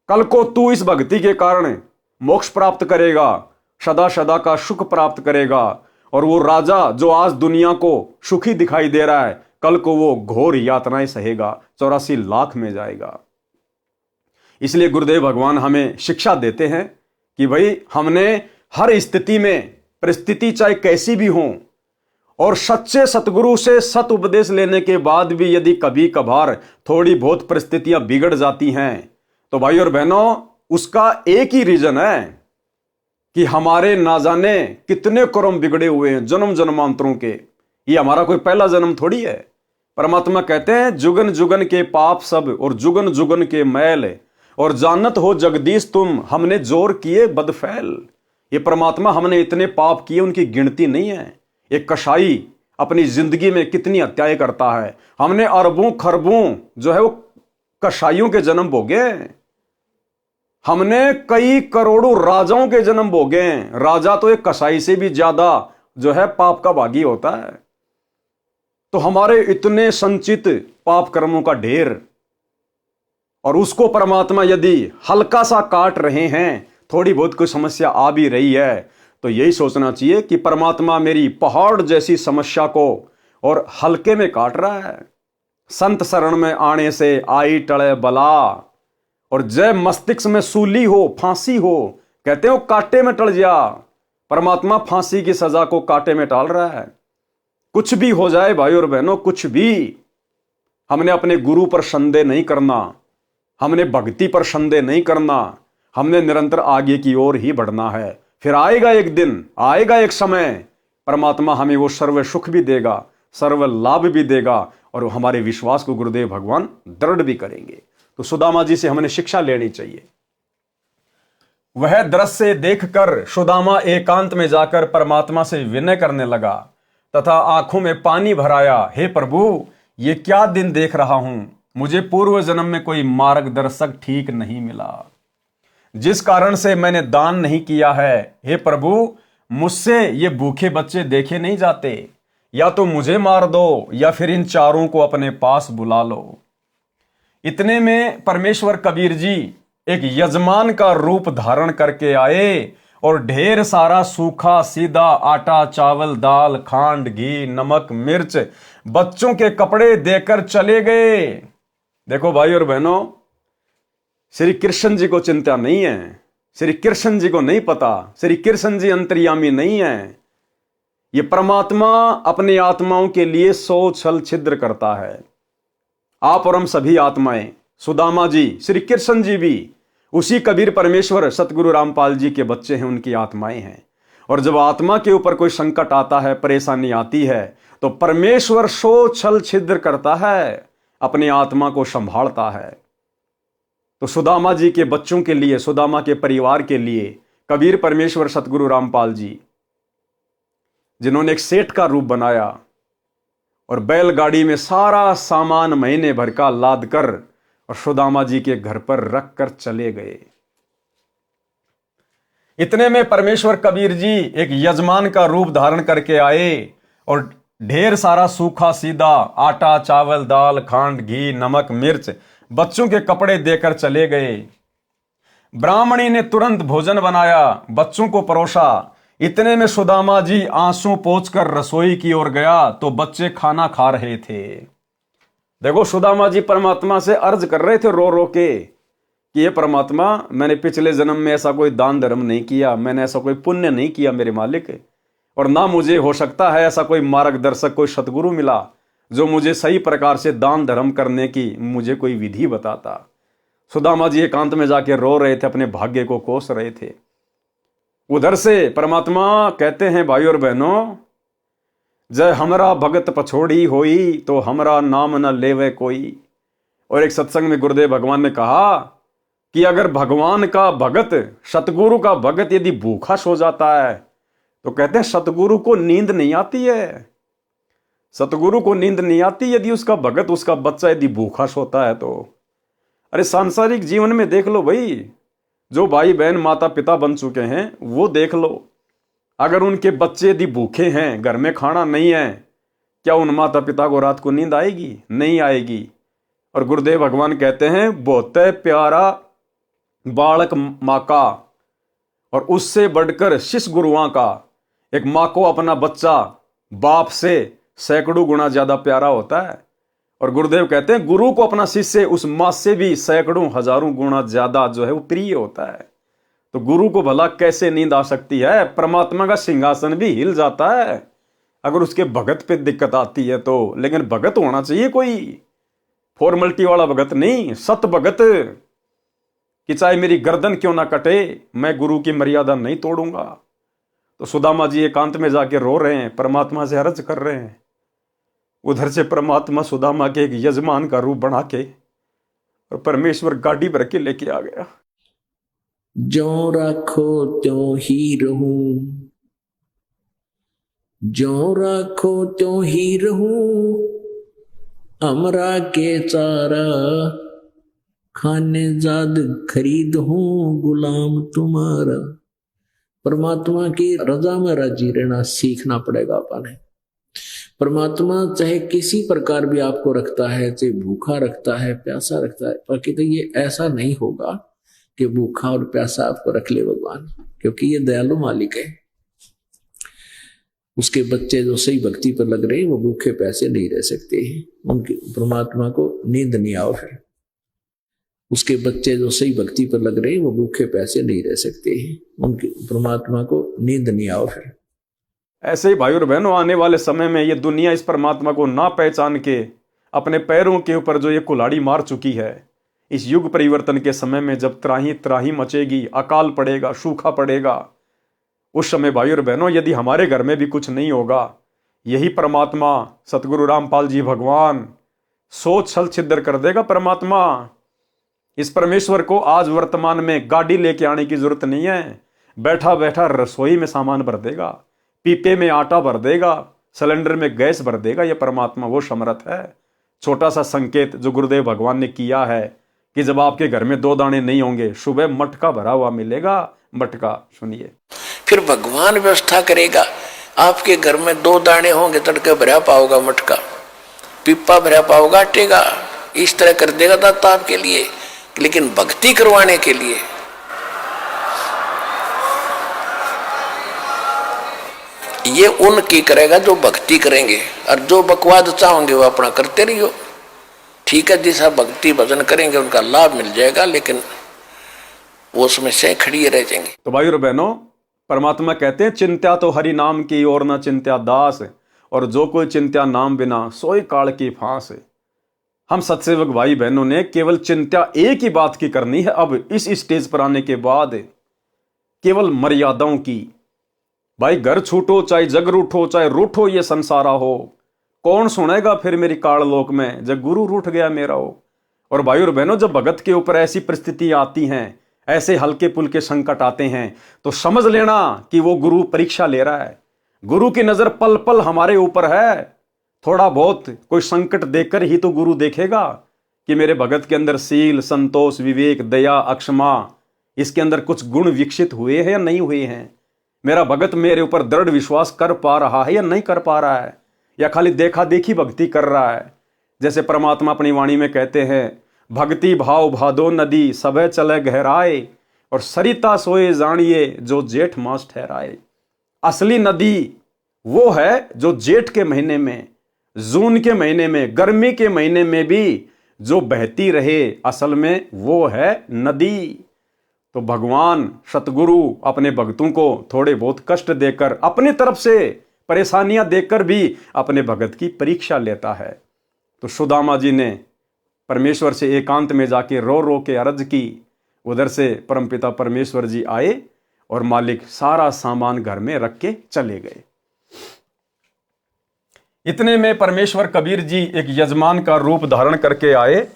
S1: कल को तू इस भक्ति के कारण मोक्ष प्राप्त करेगा, सदा सदा का सुख प्राप्त करेगा। और वो राजा जो आज दुनिया को सुखी दिखाई दे रहा है, कल को वो घोर यातनाएं सहेगा, 84 लाख में जाएगा। इसलिए गुरुदेव भगवान हमें शिक्षा देते हैं कि भाई हमने हर स्थिति में, परिस्थिति चाहे कैसी भी हो, और सच्चे सतगुरु से सत उपदेश लेने के बाद भी यदि कभी कभार थोड़ी बहुत परिस्थितियां बिगड़ जाती हैं, तो भाई और बहनों उसका एक ही रीजन है कि हमारे ना जाने कितने कर्म बिगड़े हुए हैं जन्म जन्मांतरों के। ये हमारा कोई पहला जन्म थोड़ी है। परमात्मा कहते हैं, जुगन जुगन के पाप सब और जुगन जुगन के मैल, और जानत हो जगदीश तुम हमने जोर किए बदफैल। ये परमात्मा हमने इतने पाप किए उनकी गिनती नहीं है। एक कसाई अपनी जिंदगी में कितनी हत्याएं करता है, हमने अरबों खरबों जो है वो कसाईयों के जन्म भोगे। हमने कई करोड़ों राजाओं के जन्म भोगे। राजा तो एक कसाई से भी ज्यादा जो है पाप का भागी होता है। तो हमारे इतने संचित पाप कर्मों का ढेर, और उसको परमात्मा यदि हल्का सा काट रहे हैं, थोड़ी बहुत कोई समस्या आ भी रही है, तो यही सोचना चाहिए कि परमात्मा मेरी पहाड़ जैसी समस्या को और हल्के में काट रहा है। संत शरण में आने से आई टले बला, और जय मस्तिष्क में सूली हो, फांसी हो, कहते हो कांटे में टल जा। परमात्मा फांसी की सजा को कांटे में टाल रहा है। कुछ भी हो जाए भाई और बहनों, कुछ भी, हमने अपने गुरु पर संदेह नहीं करना, हमने भक्ति पर संदेह नहीं करना, हमने निरंतर आगे की ओर ही बढ़ना है। फिर आएगा एक दिन, आएगा एक समय, परमात्मा हमें वो सर्व सुख भी देगा, सर्व लाभ भी देगा, और हमारे विश्वास को गुरुदेव भगवान दृढ़ भी करेंगे। तो सुदामा जी से हमने शिक्षा लेनी चाहिए। वह दृश्य देखकर सुदामा एकांत में जाकर परमात्मा से विनय करने लगा तथा आंखों में पानी भराया, हे प्रभु, ये क्या दिन देख रहा हूं, मुझे पूर्व जन्म में कोई मार्गदर्शक ठीक नहीं मिला, जिस कारण से मैंने दान नहीं किया है। हे प्रभु, मुझसे ये भूखे बच्चे देखे नहीं जाते, या तो मुझे मार दो या फिर इन चारों को अपने पास बुला लो। इतने में परमेश्वर कबीर जी एक यजमान का रूप धारण करके आए और ढेर सारा सूखा सीधा आटा, चावल, दाल, खांड, घी, नमक, मिर्च बच्चों के कपड़े देकर चले गए। देखो भाई और बहनों, श्री कृष्ण जी को चिंता नहीं है, श्री कृष्ण जी को नहीं पता, श्री कृष्ण जी अंतर्यामी नहीं है। ये परमात्मा अपनी आत्माओं के लिए 100 छल छिद्र करता है। आप और हम सभी आत्माएं, सुदामा जी, श्री कृष्ण जी भी उसी कबीर परमेश्वर सतगुरु रामपाल जी के बच्चे हैं, उनकी आत्माएं हैं। और जब आत्मा के ऊपर कोई संकट आता है, परेशानी आती है, तो परमेश्वर 100 छल छिद्र करता है, अपनी आत्मा को संभालता है। तो सुदामा जी के बच्चों के लिए, सुदामा के परिवार के लिए कबीर परमेश्वर सतगुरु रामपाल जी, जिन्होंने एक सेठ का रूप बनाया और बैलगाड़ी में सारा सामान महीने भर का लाद कर और सुदामा जी के घर पर रख कर चले गए। इतने में परमेश्वर कबीर जी एक यजमान का रूप धारण करके आए और ढेर सारा सूखा सीधा आटा, चावल, दाल, खांड, घी, नमक, मिर्च बच्चों के कपड़े देकर चले गए। ब्राह्मणी ने तुरंत भोजन बनाया, बच्चों को परोसा। इतने में सुदामा जी आंसू पोंछकर रसोई की ओर गया तो बच्चे खाना खा रहे थे। देखो, सुदामा जी परमात्मा से अर्ज कर रहे थे रो रो के कि ये परमात्मा, मैंने पिछले जन्म में ऐसा कोई दान धर्म नहीं किया, मैंने ऐसा कोई पुण्य नहीं किया मेरे मालिक, और ना मुझे हो सकता है ऐसा कोई मार्गदर्शक, कोई सतगुरु मिला जो मुझे सही प्रकार से दान धर्म करने की मुझे कोई विधि बताता। सुदामा जी एकांत में जाके रो रहे थे, अपने भाग्य को कोस रहे थे। उधर से परमात्मा कहते हैं, भाई और बहनों, जय हमरा भगत पछोड़ी होई तो हमरा नाम न लेवे कोई। और एक सत्संग में गुरुदेव भगवान ने कहा कि अगर भगवान का भगत, सतगुरु का भगत यदि भूखा सो जाता है तो कहते हैं सतगुरु को नींद नहीं आती है, सतगुरु को नींद नहीं आती यदि उसका भगत, उसका बच्चा यदि भूखा सोता है तो। अरे सांसारिक जीवन में देख लो भाई, जो भाई बहन माता पिता बन चुके हैं वो देख लो, अगर उनके बच्चे यदि भूखे हैं, घर में खाना नहीं है, क्या उन माता पिता को रात को नींद आएगी? नहीं आएगी। और गुरुदेव भगवान कहते हैं, बहुत प्यारा बालक माँ का और उससे बढ़कर शिष्य गुरुआं का। एक माँ को अपना बच्चा बाप से सैकड़ों गुना ज्यादा प्यारा होता है, और गुरुदेव कहते हैं गुरु को अपना शिष्य उस माँ से भी सैकड़ों हजारों गुना ज्यादा जो है वो प्रिय होता है। तो गुरु को भला कैसे नींद आ सकती है? परमात्मा का सिंहासन भी हिल जाता है अगर उसके भगत पे दिक्कत आती है तो। लेकिन भगत होना चाहिए कोई फॉर्मेलिटी वाला भगत नहीं, सत भगत, कि चाहे मेरी गर्दन क्यों ना कटे, मैं गुरु की मर्यादा नहीं तोड़ूंगा। तो सुदामा जी एकांत में जाके रो रहे हैं, परमात्मा से अर्ज कर रहे हैं। उधर से परमात्मा सुदामा के एक यजमान का रूप बना के और परमेश्वर गाड़ी भर के लेके आ गया।
S2: जो राखो त्यों ही रहूं, जो राखो त्यों ही रहूं, हमरा के चारा खाने जाद खरीद हूं, गुलाम तुम्हारा। परमात्मा की रजा में राजी रहना सीखना पड़ेगा अपन। परमात्मा चाहे किसी प्रकार भी आपको रखता है, चाहे भूखा रखता है, प्यासा रखता है, पर कहते ये ऐसा नहीं होगा कि भूखा और प्यासा आपको रख ले भगवान, क्योंकि ये दयालु मालिक है। उसके बच्चे जो सही भक्ति पर लग रहे हैं वो भूखे प्यासे नहीं रह सकते हैं, उनकी परमात्मा को नींद नहीं आओ। फिर उसके बच्चे जो सही भक्ति पर लग रहे हैं वो भूखे प्यासे नहीं रह सकते हैं, उनकी परमात्मा को नींद नहीं आओ। फिर
S1: ऐसे ही भाई और बहनों, आने वाले समय में ये दुनिया इस परमात्मा को ना पहचान के अपने पैरों के ऊपर जो ये कुल्हाड़ी मार चुकी है, इस युग परिवर्तन के समय में जब त्राही त्राही मचेगी, अकाल पड़ेगा, सूखा पड़ेगा, उस समय भाई और बहनों यदि हमारे घर में भी कुछ नहीं होगा, यही परमात्मा सतगुरु रामपाल जी भगवान सोच छल छिद्र कर देगा। परमात्मा इस परमेश्वर को आज वर्तमान में गाड़ी लेके आने की जरूरत नहीं है, बैठा बैठा रसोई में सामान भर देगा, पीपे में आटा भर देगा, सिलेंडर में गैस भर देगा। यह परमात्मा वो समर्थ है। छोटा सा संकेत जो गुरुदेव भगवान ने किया है कि जब आपके घर में 2 दाने नहीं होंगे, सुबह मटका भरा हुआ मिलेगा। मटका सुनिए,
S2: फिर भगवान व्यवस्था करेगा। आपके घर में 2 दाने होंगे, तड़के भरा पाओगा मटका, पिप्पा भरा पाओगा आटे का, इस तरह कर देगा दाता आपके लिए। लेकिन भक्ति करवाने के लिए ये उनकी करेगा जो भक्ति करेंगे, और जो बकवाद चाहोगे वो अपना करते रहियो। ठीक है, जैसा भक्ति भजन करेंगे उनका लाभ मिल जाएगा, लेकिन वो उसमें से खड़ी रह जाएंगे।
S1: तो भाई और बहनों, परमात्मा कहते हैं चिंत्या तो हरि नाम की और न चिंत्या दास, और जो कोई चिंत्या नाम बिना सोई काल की फांस। हम सत्सेवक भाई बहनों ने केवल चिंत्या एक ही बात की करनी है अब इस स्टेज पर आने के बाद, केवल मर्यादाओं की। भाई घर छूटो चाहे जग रूठो, चाहे रूठो ये संसारा हो, कौन सुनेगा फिर मेरी काल लोक में जब गुरु रूठ गया मेरा हो। और भाई और बहनों, जब भगत के ऊपर ऐसी परिस्थिति आती हैं, ऐसे हल्के पुल्के संकट आते हैं, तो समझ लेना कि वो गुरु परीक्षा ले रहा है। गुरु की नजर पल पल हमारे ऊपर है। थोड़ा बहुत कोई संकट देखकर ही तो गुरु देखेगा कि मेरे भगत के अंदर सील, संतोष, विवेक, दया, अक्षमा, इसके अंदर कुछ गुण विकसित हुए हैं या नहीं हुए हैं। मेरा भगत मेरे ऊपर दृढ़ विश्वास कर पा रहा है या नहीं कर पा रहा है, या खाली देखा देखी भक्ति कर रहा है। जैसे परमात्मा अपनी वाणी में कहते हैं, भक्ति भाव भादो नदी सब चले गहराए, और सरिता सोए जानिए जो जेठ मास ठहराए। असली नदी वो है जो जेठ के महीने में, जून के महीने में, गर्मी के महीने में भी जो बहती रहे, असल में वो है नदी। तो भगवान सतगुरु अपने भक्तों को थोड़े बहुत कष्ट देकर, अपनी तरफ से परेशानियां देकर भी अपने भगत की परीक्षा लेता है। तो सुदामा जी ने परमेश्वर से एकांत में जाके रो रो के अर्ज की। उधर से परमपिता परमेश्वर जी आए और मालिक सारा सामान घर में रख के चले गए। इतने में परमेश्वर कबीर जी एक यजमान का रूप धारण करके आए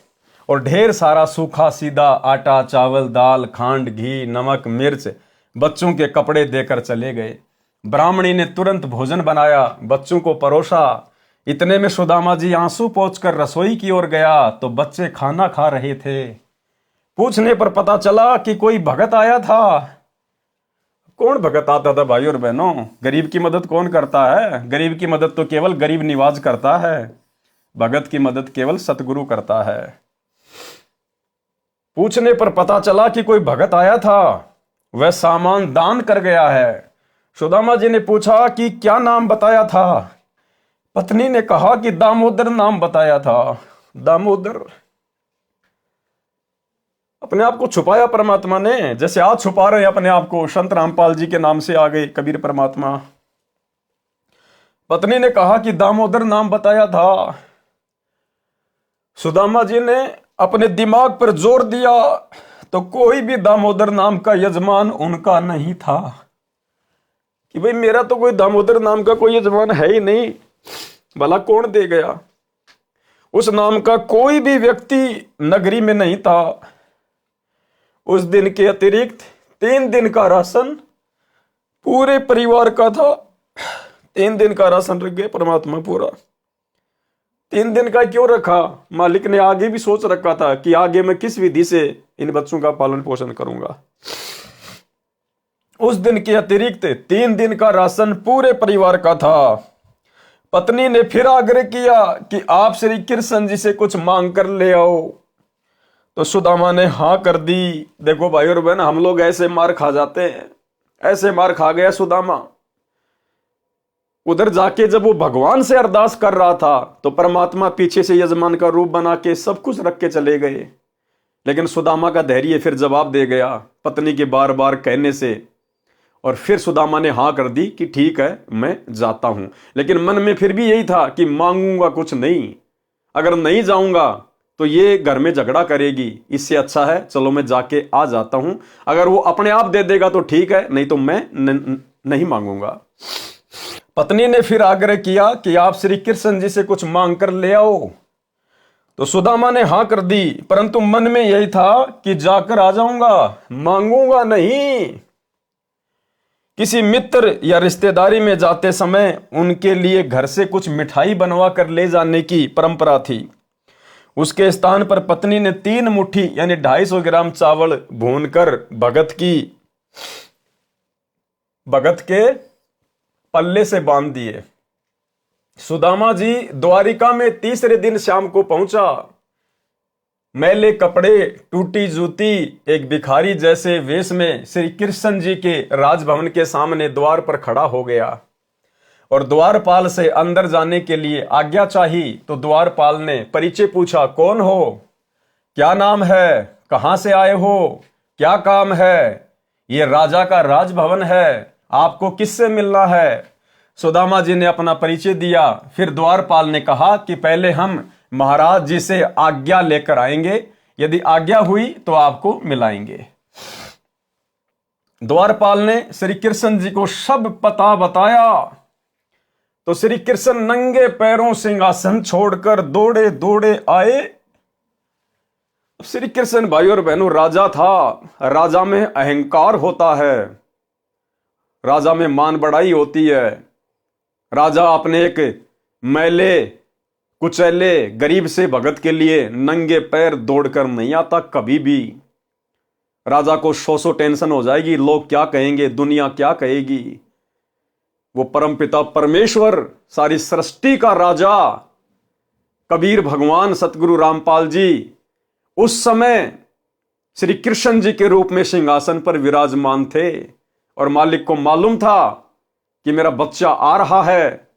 S1: और ढेर सारा सूखा सीधा आटा, चावल, दाल, खांड, घी, नमक, मिर्च बच्चों के कपड़े देकर चले गए। ब्राह्मणी ने तुरंत भोजन बनाया, बच्चों को परोसा। इतने में सुदामा जी आंसू पोंछकर रसोई की ओर गया तो बच्चे खाना खा रहे थे। पूछने पर पता चला कि कोई भगत आया था। कौन भगत आता था भाई और बहनों? गरीब की मदद कौन करता है? गरीब की मदद तो केवल गरीब निवाज करता है, भगत की मदद केवल सतगुरु करता है। पूछने पर पता चला कि कोई भगत आया था, वह सामान दान कर गया है। सुदामा जी ने पूछा कि क्या नाम बताया था? पत्नी ने कहा कि दामोदर नाम बताया था। दामोदर अपने आप को छुपाया परमात्मा ने, जैसे आज छुपा रहे अपने आप को। संत रामपाल जी के नाम से आ गए कबीर परमात्मा। पत्नी ने कहा कि दामोदर नाम बताया था। सुदामा जी ने अपने दिमाग पर जोर दिया तो कोई भी दामोदर नाम का यजमान उनका नहीं था, कि भाई मेरा तो कोई दामोदर नाम का कोई यजमान है ही नहीं, भला कौन दे गया। उस नाम का कोई भी व्यक्ति नगरी में नहीं था। उस दिन के अतिरिक्त 3 दिन का राशन पूरे परिवार का था। 3 दिन का राशन रख गए परमात्मा पूरा। 3 दिन का क्यों रखा? मालिक ने आगे भी सोच रखा था कि आगे मैं किस विधि से इन बच्चों का पालन पोषण करूंगा। उस दिन के अतिरिक्त 3 दिन का राशन पूरे परिवार का था। पत्नी ने फिर आग्रह किया कि आप श्री कृष्ण जी से कुछ मांग कर ले आओ, तो सुदामा ने हाँ कर दी। देखो भाई और बहन, हम लोग ऐसे मार खा जाते हैं, ऐसे मार खा गया सुदामा। उधर जाके जब वो भगवान से अरदास कर रहा था तो परमात्मा पीछे से यजमान का रूप बना के सब कुछ रख के चले गए। लेकिन सुदामा का धैर्य फिर जवाब दे गया पत्नी के बार बार कहने से, और फिर सुदामा ने हाँ कर दी कि ठीक है मैं जाता हूं। लेकिन मन में फिर भी यही था कि मांगूंगा कुछ नहीं, अगर नहीं जाऊंगा तो ये घर में झगड़ा करेगी, इससे अच्छा है चलो मैं जाके आ जाता हूं। अगर वो अपने आप दे देगा तो ठीक है, नहीं तो मैं नहीं मांगूंगा। पत्नी ने फिर आग्रह किया कि आप श्री कृष्ण जी से कुछ मांग कर ले आओ। तो सुदामा ने हां कर दी, परंतु मन में यही था कि जाकर आ जाऊंगा, मांगूंगा नहीं। किसी मित्र या रिश्तेदारी में जाते समय उनके लिए घर से कुछ मिठाई बनवा कर ले जाने की परंपरा थी। उसके स्थान पर पत्नी ने 3 मुट्ठी यानी 250 ग्राम चावल भूनकर भगत के पल्ले से बांध दिए। सुदामा जी द्वारिका में तीसरे दिन शाम को पहुंचा। मैले कपड़े, टूटी जूती, एक भिखारी जैसे वेश में श्री कृष्ण जी के राजभवन के सामने द्वार पर खड़ा हो गया और द्वारपाल से अंदर जाने के लिए आज्ञा चाहिए। तो द्वारपाल ने परिचय पूछा, कौन हो, क्या नाम है, कहां से आए हो, क्या काम है? ये राजा का राजभवन है, आपको किससे मिलना है? सुदामा जी ने अपना परिचय दिया। फिर द्वारपाल ने कहा कि पहले हम महाराज जी से आज्ञा लेकर आएंगे, यदि आज्ञा हुई तो आपको मिलाएंगे। द्वारपाल ने श्री कृष्ण जी को सब पता बताया। तो श्री कृष्ण नंगे पैरों सिंहासन छोड़कर दौड़े दौड़े आए। श्री कृष्ण भाई और बहनों राजा था, राजा में अहंकार होता है, राजा में मान बढ़ाई होती है। राजा अपने एक मैले कुचैले गरीब से भगत के लिए नंगे पैर दौड़कर नहीं आता कभी भी। राजा को सौ टेंशन हो जाएगी, लोग क्या कहेंगे, दुनिया क्या कहेगी। वो परमपिता परमेश्वर, सारी सृष्टि का राजा कबीर भगवान सतगुरु रामपाल जी उस समय श्री कृष्ण जी के रूप में सिंहासन पर विराजमान थे और मालिक को मालूम था कि मेरा बच्चा आ रहा है।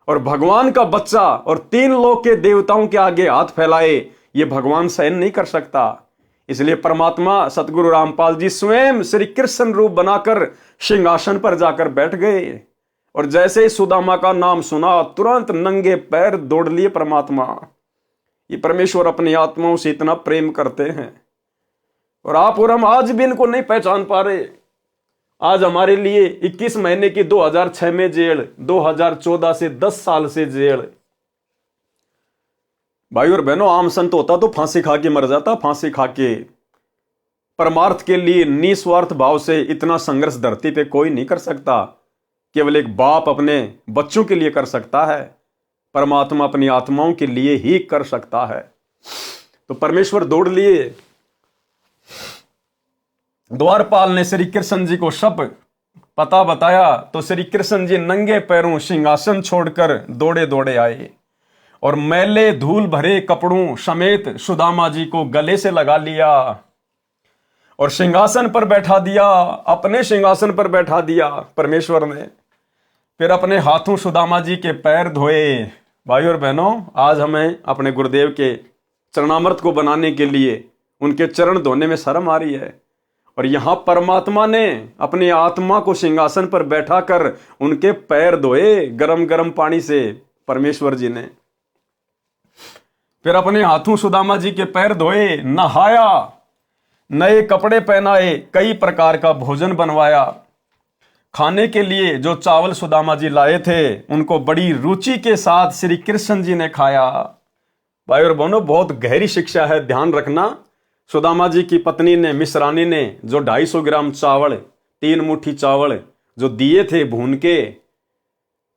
S1: और भगवान का बच्चा और 3 लोक के देवताओं के आगे हाथ फैलाए, ये भगवान सहन नहीं कर सकता। इसलिए परमात्मा सतगुरु रामपाल जी स्वयं श्री कृष्ण रूप बनाकर सिंहासन पर जाकर बैठ गए। और जैसे ही सुदामा का नाम सुना, तुरंत नंगे पैर दौड़ लिए परमात्मा। ये परमेश्वर अपनी आत्माओं से इतना प्रेम करते हैं और आप और हम आज भी इनको नहीं पहचान पा रहे। आज हमारे लिए 21 महीने की 2006 में जेल, 2014 से 10 साल से जेल। भाई और बहनों, आम संत होता तो फांसी खा के मर जाता, फांसी खा के। परमार्थ के लिए निस्वार्थ भाव से इतना संघर्ष धरती पे कोई नहीं कर सकता। केवल एक बाप अपने बच्चों के लिए कर सकता है, परमात्मा अपनी आत्माओं के लिए ही कर सकता है। तो परमेश्वर दौड़ लिए। द्वारपाल ने श्री कृष्ण जी को सब पता बताया। तो श्री कृष्ण जी नंगे पैरों सिंहासन छोड़कर दौड़े दौड़े आए और मैले धूल भरे कपड़ों समेत सुदामा जी को गले से लगा लिया और सिंहासन पर बैठा दिया, अपने सिंहासन पर बैठा दिया परमेश्वर ने। फिर अपने हाथों सुदामा जी के पैर धोए। भाई और बहनों, आज हमें अपने गुरुदेव के चरणामृत को बनाने के लिए उनके चरण धोने में शर्म आ रही है। और यहां परमात्मा ने अपनी आत्मा को सिंहासन पर बैठा कर उनके पैर धोए गरम गरम पानी से, परमेश्वर जी ने। फिर अपने हाथों सुदामा जी के पैर धोए, नहाया, नए कपड़े पहनाए, कई प्रकार का भोजन बनवाया। खाने के लिए जो चावल सुदामा जी लाए थे उनको बड़ी रुचि के साथ श्री कृष्ण जी ने खाया। भाई और बहनों, बहुत गहरी शिक्षा है, ध्यान रखना। सुदामा जी की पत्नी ने, मिश्रानी ने जो 250 ग्राम चावल, 3 मुट्ठी चावल जो दिए थे भून के,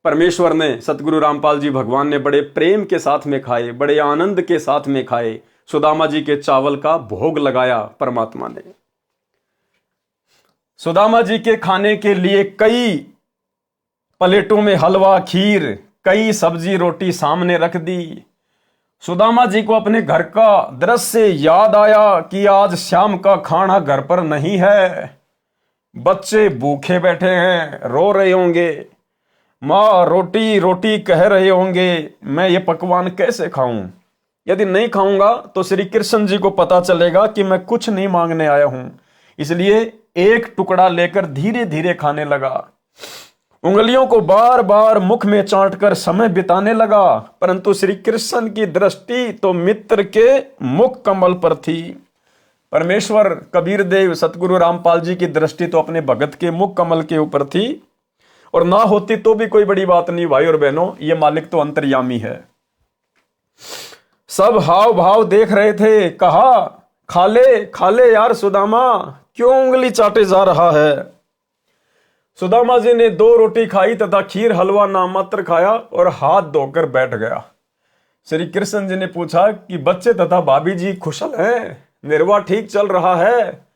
S1: परमेश्वर ने, सतगुरु रामपाल जी भगवान ने बड़े प्रेम के साथ में खाए, बड़े आनंद के साथ में खाए। सुदामा जी के चावल का भोग लगाया परमात्मा ने। सुदामा जी के खाने के लिए कई प्लेटों में हलवा, खीर, कई सब्जी रोटी सामने रख दी। सुदामा जी को अपने घर का दृश्य याद आया कि आज शाम का खाना घर पर नहीं है, बच्चे भूखे बैठे हैं, रो रहे होंगे, माँ रोटी रोटी कह रहे होंगे, मैं ये पकवान कैसे खाऊं? यदि नहीं खाऊंगा तो श्री कृष्ण जी को पता चलेगा कि मैं कुछ नहीं मांगने आया हूं। इसलिए एक टुकड़ा लेकर धीरे धीरे खाने लगा, उंगलियों को बार बार मुख में चाटकर समय बिताने लगा। परंतु श्री कृष्ण की दृष्टि तो मित्र के मुख कमल पर थी। परमेश्वर कबीर देव सतगुरु रामपाल जी की दृष्टि तो अपने भगत के मुख कमल के ऊपर थी। और ना होती तो भी कोई बड़ी बात नहीं भाई और बहनों, ये मालिक तो अंतर्यामी है। सब हाव भाव देख रहे थे, कहा खा ले यार सुदामा, क्यों उंगली चाटे जा रहा है। सुदामा जी ने 2 रोटी खाई तथा खीर हलवा नाम मात्र खाया और हाथ धोकर बैठ गया। श्री कृष्ण जी ने पूछा कि बच्चे तथा भाभी जी कुशल हैं, निर्वाह ठीक चल रहा है।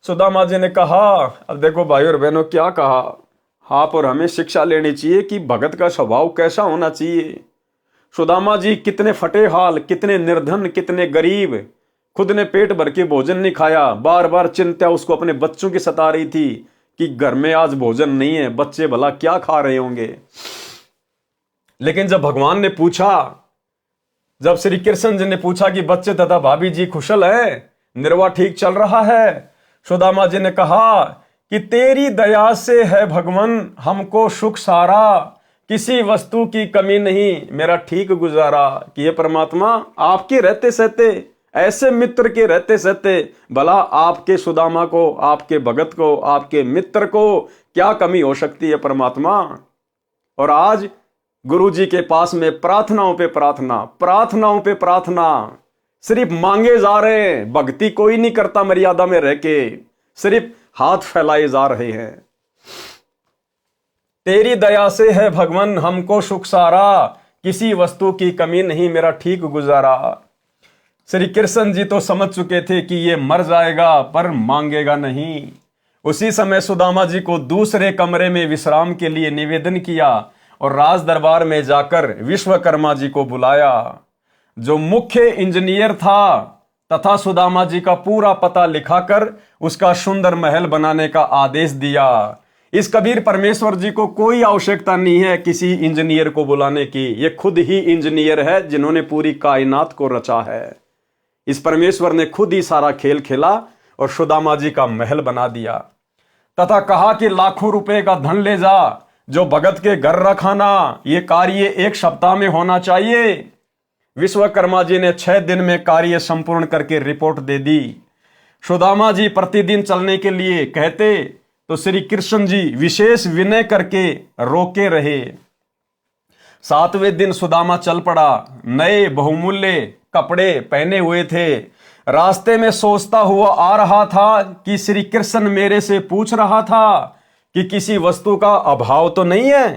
S1: सुदामा जी ने कहा, अब देखो भाई और बहनों क्या कहा, आप और हमें शिक्षा लेनी चाहिए कि भगत का स्वभाव कैसा होना चाहिए। सुदामा जी कितने फटे हाल, कितने निर्धन, कितने गरीब, खुद ने पेट भर के भोजन नहीं खाया, बार बार चिंता उसको अपने बच्चों की सता रही थी कि घर में आज भोजन नहीं है, बच्चे भला क्या खा रहे होंगे। लेकिन जब भगवान ने पूछा, जब श्री कृष्ण जी ने पूछा कि बच्चे तथा भाभी जी कुशल हैं, निर्वाह ठीक चल रहा है, सुदामा जी ने कहा कि तेरी दया से है भगवान हमको सुख सारा, किसी वस्तु की कमी नहीं, मेरा ठीक गुजारा। कि ये परमात्मा आपके रहते सहते, ऐसे मित्र के रहते सहते भला आपके सुदामा को, आपके भगत को, आपके मित्र को क्या कमी हो सकती है परमात्मा। और आज गुरु जी के पास में प्रार्थनाओं पे प्रार्थना, प्रार्थनाओं पे प्रार्थना, सिर्फ मांगे जा रहे हैं, भक्ति कोई नहीं करता मर्यादा में रह के, सिर्फ हाथ फैलाए जा रहे हैं। तेरी दया से है भगवान हमको सुख सारा, किसी वस्तु की कमी नहीं, मेरा ठीक गुजारा। श्री कृष्ण जी तो समझ चुके थे कि ये मर जाएगा पर मांगेगा नहीं। उसी समय सुदामा जी को दूसरे कमरे में विश्राम के लिए निवेदन किया और राज दरबार में जाकर विश्वकर्मा जी को बुलाया, जो मुख्य इंजीनियर था, तथा सुदामा जी का पूरा पता लिखाकर उसका सुंदर महल बनाने का आदेश दिया। इस कबीर परमेश्वर जी को कोई आवश्यकता नहीं है किसी इंजीनियर को बुलाने की, ये खुद ही इंजीनियर है जिन्होंने पूरी कायनात को रचा है। इस परमेश्वर ने खुद ही सारा खेल खेला और सुदामा जी का महल बना दिया, तथा कहा कि लाखों रुपए का धन ले जा, जो भगत के घर रखाना, ये कार्य 1 सप्ताह में होना चाहिए। विश्वकर्मा जी ने 6 दिन में कार्य संपूर्ण करके रिपोर्ट दे दी। सुदामा जी प्रतिदिन चलने के लिए कहते तो श्री कृष्ण जी विशेष विनय करके रोके रहे। 7वें दिन सुदामा चल पड़ा, नए बहुमूल्य कपड़े पहने हुए थे। रास्ते में सोचता हुआ आ रहा था कि श्री कृष्ण मेरे से पूछ रहा था कि किसी वस्तु का अभाव तो नहीं है।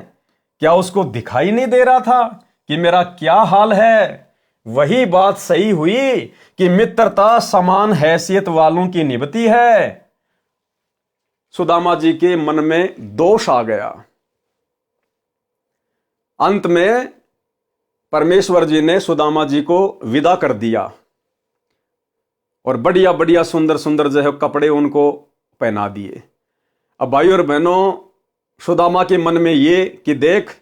S1: क्या उसको दिखाई नहीं दे रहा था कि मेरा क्या हाल है? वही बात सही हुई कि मित्रता समान हैसियत वालों की निभती है। सुदामा जी के मन में दोष आ गया। अंत में परमेश्वर जी ने सुदामा जी को विदा कर दिया और बढ़िया बढ़िया सुंदर सुंदर जो है कपड़े उनको पहना दिए। अब भाई और बहनों, सुदामा के मन में ये कि देख,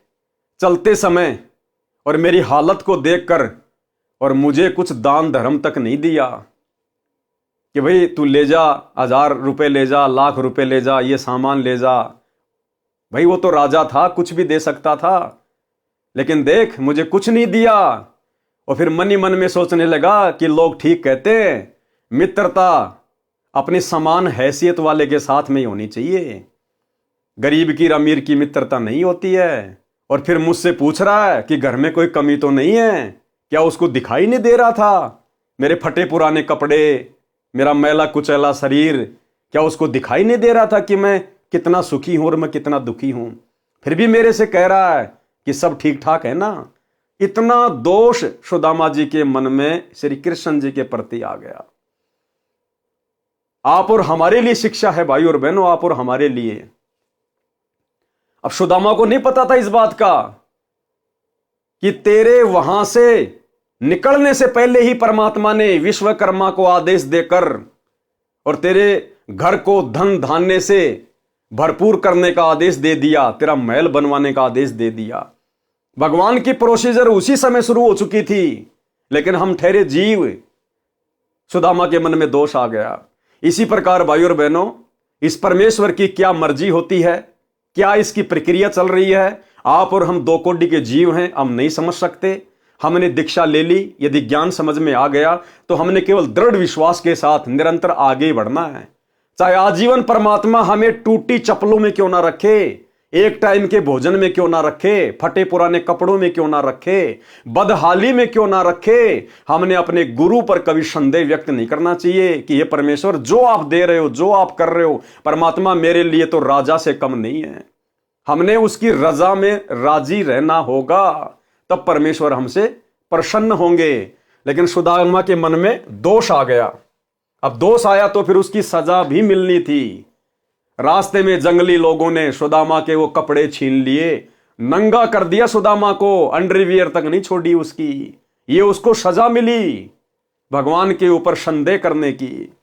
S1: चलते समय और मेरी हालत को देखकर और मुझे कुछ दान धर्म तक नहीं दिया कि भाई तू ले जा, 1000 रुपए ले जा, लाख रुपए ले जा, ये सामान ले जा। भाई वो तो राजा था, कुछ भी दे सकता था, लेकिन देख मुझे कुछ नहीं दिया। और फिर मन ही मन में सोचने लगा कि लोग ठीक कहते हैं, मित्रता अपनी समान हैसियत वाले के साथ में ही होनी चाहिए, गरीब की अमीर की मित्रता नहीं होती है। और फिर मुझसे पूछ रहा है कि घर में कोई कमी तो नहीं है, क्या उसको दिखाई नहीं दे रहा था? मेरे फटे पुराने कपड़े, मेरा मैला कुचैला शरीर, क्या उसको दिखाई नहीं दे रहा था कि मैं कितना सुखी हूं और मैं कितना दुखी हूं? फिर भी मेरे से कह रहा है कि सब ठीक ठाक है ना। इतना दोष सुदामा जी के मन में श्री कृष्ण जी के प्रति आ गया। आप और हमारे लिए शिक्षा है भाई और बहनों, आप और हमारे लिए। अब सुदामा को नहीं पता था इस बात का कि तेरे वहां से निकलने से पहले ही परमात्मा ने विश्वकर्मा को आदेश देकर और तेरे घर को धन धान्य से भरपूर करने का आदेश दे दिया, तेरा महल बनवाने का आदेश दे दिया। भगवान की प्रोसीजर उसी समय शुरू हो चुकी थी, लेकिन हम ठहरे जीव। सुदामा के मन में दोष आ गया। इसी प्रकार भाई और बहनों, इस परमेश्वर की क्या मर्जी होती है, क्या इसकी प्रक्रिया चल रही है, आप और हम 2 कोटि के जीव हैं, हम नहीं समझ सकते। हमने दीक्षा ले ली, यदि ज्ञान समझ में आ गया तो हमने केवल दृढ़ विश्वास के साथ निरंतर आगे बढ़ना है। चाहे आजीवन परमात्मा हमें टूटी चप्पलों में क्यों ना रखे, एक टाइम के भोजन में क्यों ना रखे, फटे पुराने कपड़ों में क्यों ना रखे, बदहाली में क्यों ना रखे। हमने अपने गुरु पर कभी संदेह व्यक्त नहीं करना चाहिए कि ये परमेश्वर जो आप दे रहे हो, जो आप कर रहे हो, परमात्मा मेरे लिए तो राजा से कम नहीं है। हमने उसकी रजा में राजी रहना होगा, तब परमेश्वर हमसे प्रसन्न होंगे। लेकिन सुदामा के मन में दोष आ गया। अब दोष आया तो फिर उसकी सजा भी मिलनी थी। रास्ते में जंगली लोगों ने सुदामा के वो कपड़े छीन लिए, नंगा कर दिया सुदामा को, अंडरवियर तक नहीं छोड़ी उसकी। ये उसको सजा मिली भगवान के ऊपर संदेह करने की।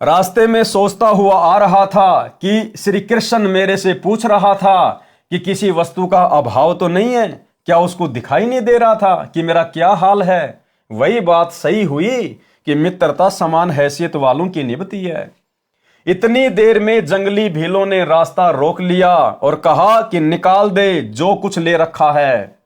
S1: रास्ते में सोचता हुआ आ रहा था कि श्री कृष्ण मेरे से पूछ रहा था कि किसी वस्तु का अभाव तो नहीं है। क्या उसको दिखाई नहीं दे रहा था कि मेरा क्या हाल है? वही बात सही हुई कि मित्रता समान हैसियत वालों की निभती है। इतनी देर में जंगली भीलों ने रास्ता रोक लिया और कहा कि निकाल दे जो कुछ ले रखा है।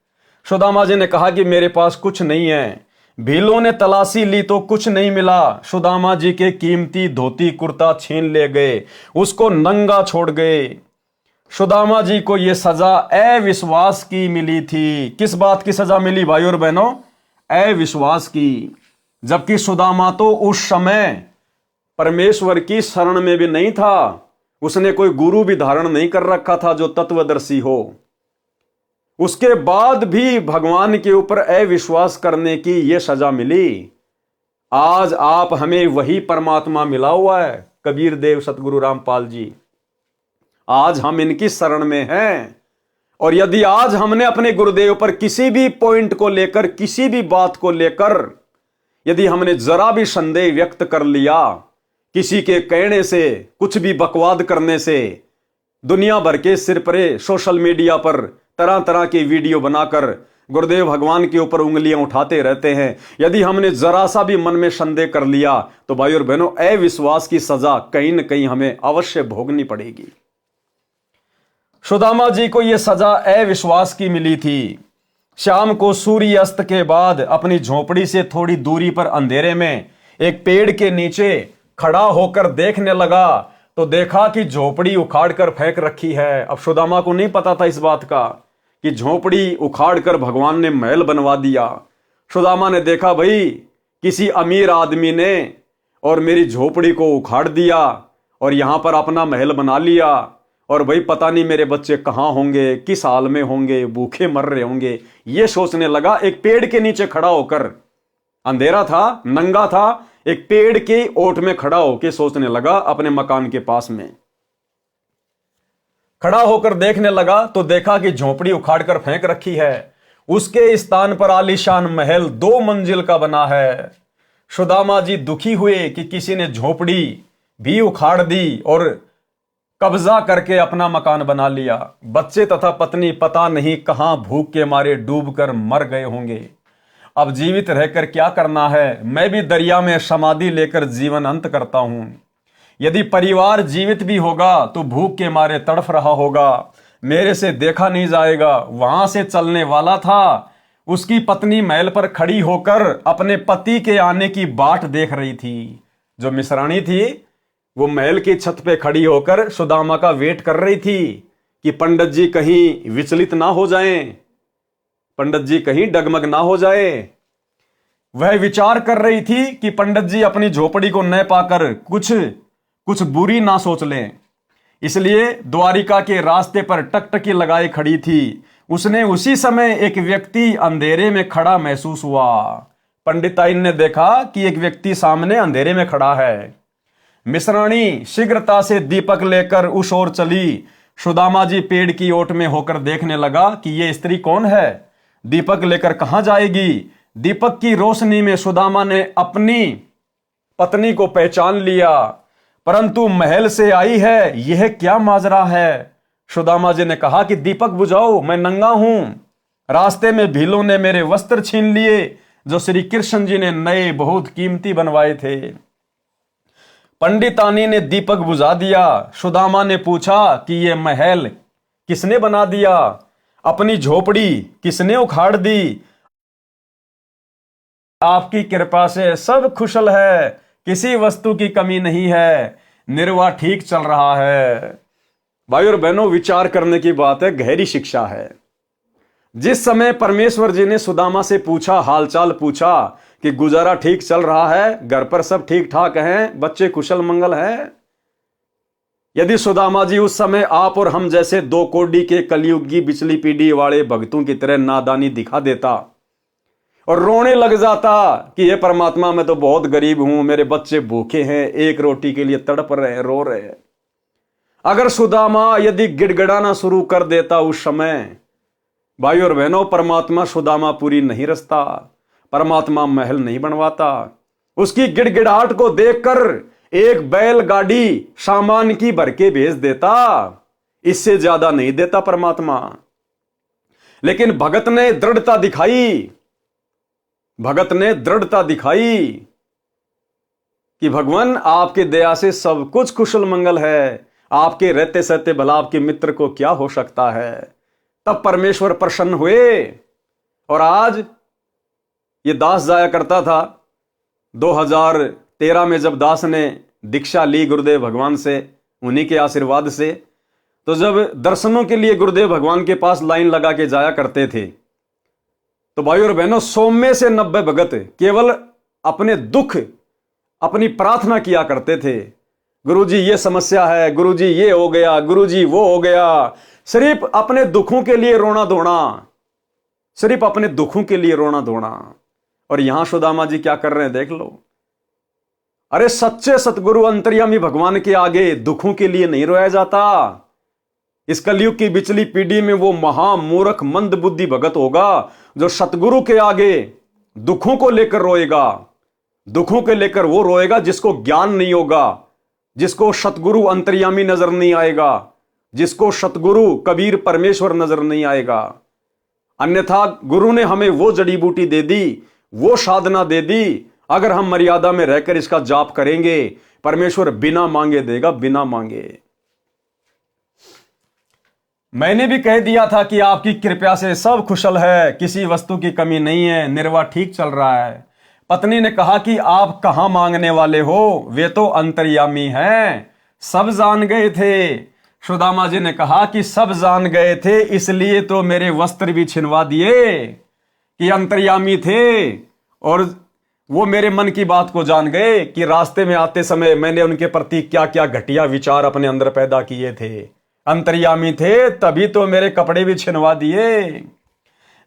S1: सुदामा जी ने कहा कि मेरे पास कुछ नहीं है। भीलों ने तलाशी ली तो कुछ नहीं मिला। सुदामा जी के कीमती धोती कुर्ता छीन ले गए, उसको नंगा छोड़ गए। सुदामा जी को यह सजा अविश्वास की मिली थी। किस बात की सजा मिली भाई और बहनों? अविश्वास की। जबकि सुदामा तो उस समय परमेश्वर की शरण में भी नहीं था। उसने कोई गुरु भी धारण नहीं कर रखा था जो तत्वदर्शी हो। उसके बाद भी भगवान के ऊपर अविश्वास करने की यह सजा मिली। आज आप हमें वही परमात्मा मिला हुआ है, कबीर देव सतगुरु रामपाल जी। आज हम इनकी शरण में हैं। और यदि आज हमने अपने गुरुदेव पर किसी भी पॉइंट को लेकर, किसी भी बात को लेकर यदि हमने जरा भी संदेह व्यक्त कर लिया, किसी के कहने से, कुछ भी बकवाद करने से, दुनिया भर के सिर परे सोशल मीडिया पर तरह तरह के वीडियो बनाकर गुरुदेव भगवान के ऊपर उंगलियां उठाते रहते हैं, यदि हमने जरा सा भी मन में संदेह कर लिया तो भाई और बहनों, अविश्वास की सजा कहीं न कहीं हमें अवश्य भोगनी पड़ेगी। सुदामा जी को यह सजा अविश्वास की मिली थी। शाम को सूर्य अस्त के बाद अपनी झोपड़ी से थोड़ी दूरी पर अंधेरे में एक पेड़ के नीचे खड़ा होकर देखने लगा तो देखा कि झोपड़ी उखाड़ कर फेंक रखी है। अब सुदामा को नहीं पता था इस बात का कि झोपड़ी उखाड़ कर भगवान ने महल बनवा दिया। सुदामा ने देखा भाई किसी अमीर आदमी ने और मेरी झोपड़ी को उखाड़ दिया और यहां पर अपना महल बना लिया। और भाई पता नहीं मेरे बच्चे कहाँ होंगे, किस हाल में होंगे, भूखे मर रहे होंगे। ये सोचने लगा एक पेड़ के नीचे खड़ा होकर, अंधेरा था, नंगा था, एक पेड़ के ओट में खड़ा होकर सोचने लगा। अपने मकान के पास में खड़ा होकर देखने लगा तो देखा कि झोपड़ी उखाड़ कर फेंक रखी है। उसके स्थान पर आलीशान महल 2 मंजिल का बना है। सुदामा जी दुखी हुए कि किसी ने झोपड़ी भी उखाड़ दी और कब्जा करके अपना मकान बना लिया। बच्चे तथा पत्नी पता नहीं कहां भूख के मारे डूबकर मर गए होंगे। अब जीवित रहकर क्या करना है? मैं भी दरिया में समाधि लेकर जीवन अंत करता हूं। यदि परिवार जीवित भी होगा तो भूख के मारे तड़फ रहा होगा, मेरे से देखा नहीं जाएगा। वहां से चलने वाला था। उसकी पत्नी महल पर खड़ी होकर अपने पति के आने की बाट देख रही थी। जो मिसरानी थी वो महल की छत पे खड़ी होकर सुदामा का वेट कर रही थी कि पंडित जी कहीं विचलित ना हो जाएं, पंडित जी कहीं डगमग ना हो जाए। वह विचार कर रही थी कि पंडित जी अपनी झोपड़ी को न पाकर कुछ बुरी ना सोच लें। इसलिए द्वारिका के रास्ते पर टकटकी लगाए खड़ी थी। उसने उसी समय एक व्यक्ति अंधेरे में खड़ा महसूस हुआ। पंडिताइन ने देखा कि एक व्यक्ति सामने अंधेरे में खड़ा है। मिश्राणी शीघ्रता से दीपक लेकर उस ओर चली। सुदामा जी पेड़ की ओट में होकर देखने लगा कि यह स्त्री कौन है, दीपक लेकर कहां जाएगी। दीपक की रोशनी में सुदामा ने अपनी पत्नी को पहचान लिया, परंतु महल से आई है, यह क्या माजरा है। सुदामा जी ने कहा कि दीपक बुझाओ, मैं नंगा हूं। रास्ते में भीलों ने मेरे वस्त्र छीन लिए जो श्री कृष्ण जी ने नए बहुत कीमती बनवाए थे। पंडितानी ने दीपक बुझा दिया। सुदामा ने पूछा कि यह महल किसने बना दिया, अपनी झोपड़ी किसने उखाड़ दी। आपकी कृपा से सब कुशल है, किसी वस्तु की कमी नहीं है, निर्वाह ठीक चल रहा है। भाई और बहनों, विचार करने की बात है, गहरी शिक्षा है। जिस समय परमेश्वर जी ने सुदामा से पूछा, हालचाल पूछा कि गुजारा ठीक चल रहा है, घर पर सब ठीक ठाक हैं, बच्चे कुशल मंगल हैं, यदि सुदामा जी उस समय आप और हम जैसे दो कोडी के कलयुगी बिचली पीढ़ी वाले भक्तों की तरह नादानी दिखा देता और रोने लग जाता कि ये परमात्मा, मैं तो बहुत गरीब हूं, मेरे बच्चे भूखे हैं, एक रोटी के लिए तड़प रहे हैं, रो रहे हैं, अगर सुदामा यदि गिड़गिड़ाना शुरू कर देता उस समय, भाई और बहनों, परमात्मा सुदामापुरी नहीं रचता, परमात्मा महल नहीं बनवाता। उसकी गिड़गिड़ाहट को देखकर एक बैलगाड़ी सामान की भर के भेज देता, इससे ज्यादा नहीं देता परमात्मा। लेकिन भगत ने दृढ़ता दिखाई, भगत ने दृढ़ता दिखाई कि भगवान आपके दया से सब कुछ कुशल मंगल है, आपके रहते सहते भला आपके मित्र को क्या हो सकता है। तब परमेश्वर प्रसन्न हुए और आज ये दास जाया करता था 2013 में, जब दास ने दीक्षा ली गुरुदेव भगवान से, उन्हीं के आशीर्वाद से, तो जब दर्शनों के लिए गुरुदेव भगवान के पास लाइन लगा के जाया करते थे, तो भाई और बहनों, 100 में से 90 भगत केवल अपने दुख, अपनी प्रार्थना किया करते थे। गुरुजी ये समस्या है, गुरुजी ये हो गया, गुरुजी वो हो गया, सिर्फ अपने दुखों के लिए रोना धोना, सिर्फ अपने दुखों के लिए रोना धोना। और यहां सुदामा जी क्या कर रहे हैं, देख लो। अरे सच्चे सतगुरु अंतर्यामी भगवान के आगे दुखों के लिए नहीं रोया जाता। इस कलयुग की बिचली पीढ़ी में वो महामूर्ख मंद बुद्धि भगत होगा जो सतगुरु के आगे दुखों को लेकर रोएगा। दुखों के लेकर वो रोएगा जिसको ज्ञान नहीं होगा, जिसको सतगुरु अंतर्यामी नजर नहीं आएगा, जिसको सतगुरु कबीर परमेश्वर नजर नहीं आएगा। अन्यथा गुरु ने हमें वो जड़ी बूटी दे दी, वो साधना दे दी, अगर हम मर्यादा में रहकर इसका जाप करेंगे, परमेश्वर बिना मांगे देगा, बिना मांगे। मैंने भी कह दिया था कि आपकी कृपा से सब कुशल है, किसी वस्तु की कमी नहीं है, निर्वाह ठीक चल रहा है। पत्नी ने कहा कि आप कहां मांगने वाले हो, वे तो अंतर्यामी हैं, सब जान गए थे। सुदामा जी ने कहा कि सब जान गए थे, इसलिए तो मेरे वस्त्र भी छिनवा दिए कि अंतर्यामी थे, और वो मेरे मन की बात को जान गए कि रास्ते में आते समय मैंने उनके प्रति क्या क्या घटिया विचार अपने अंदर पैदा किए थे। अंतर्यामी थे तभी तो मेरे कपड़े भी छिनवा दिए।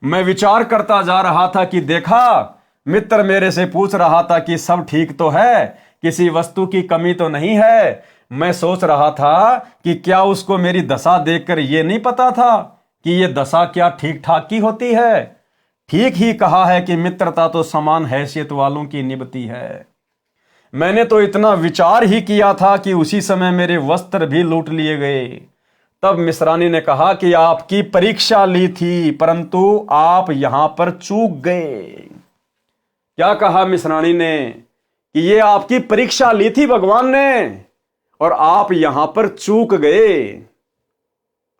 S1: मैं विचार करता जा रहा था कि देखा, मित्र मेरे से पूछ रहा था कि सब ठीक तो है, किसी वस्तु की कमी तो नहीं है। मैं सोच रहा था कि क्या उसको मेरी दशा देखकर यह नहीं पता था कि यह दशा क्या ठीक ठाक की होती है। ठीक ही कहा है कि मित्रता तो समान हैसियत वालों की निभती है। मैंने तो इतना विचार ही किया था कि उसी समय मेरे वस्त्र भी लूट लिए गए। तब मिश्रानी ने कहा कि आपकी परीक्षा ली थी, परंतु आप यहां पर चूक गए। क्या कहा मिश्रानी ने कि ये आपकी परीक्षा ली थी भगवान ने और आप यहां पर चूक गए।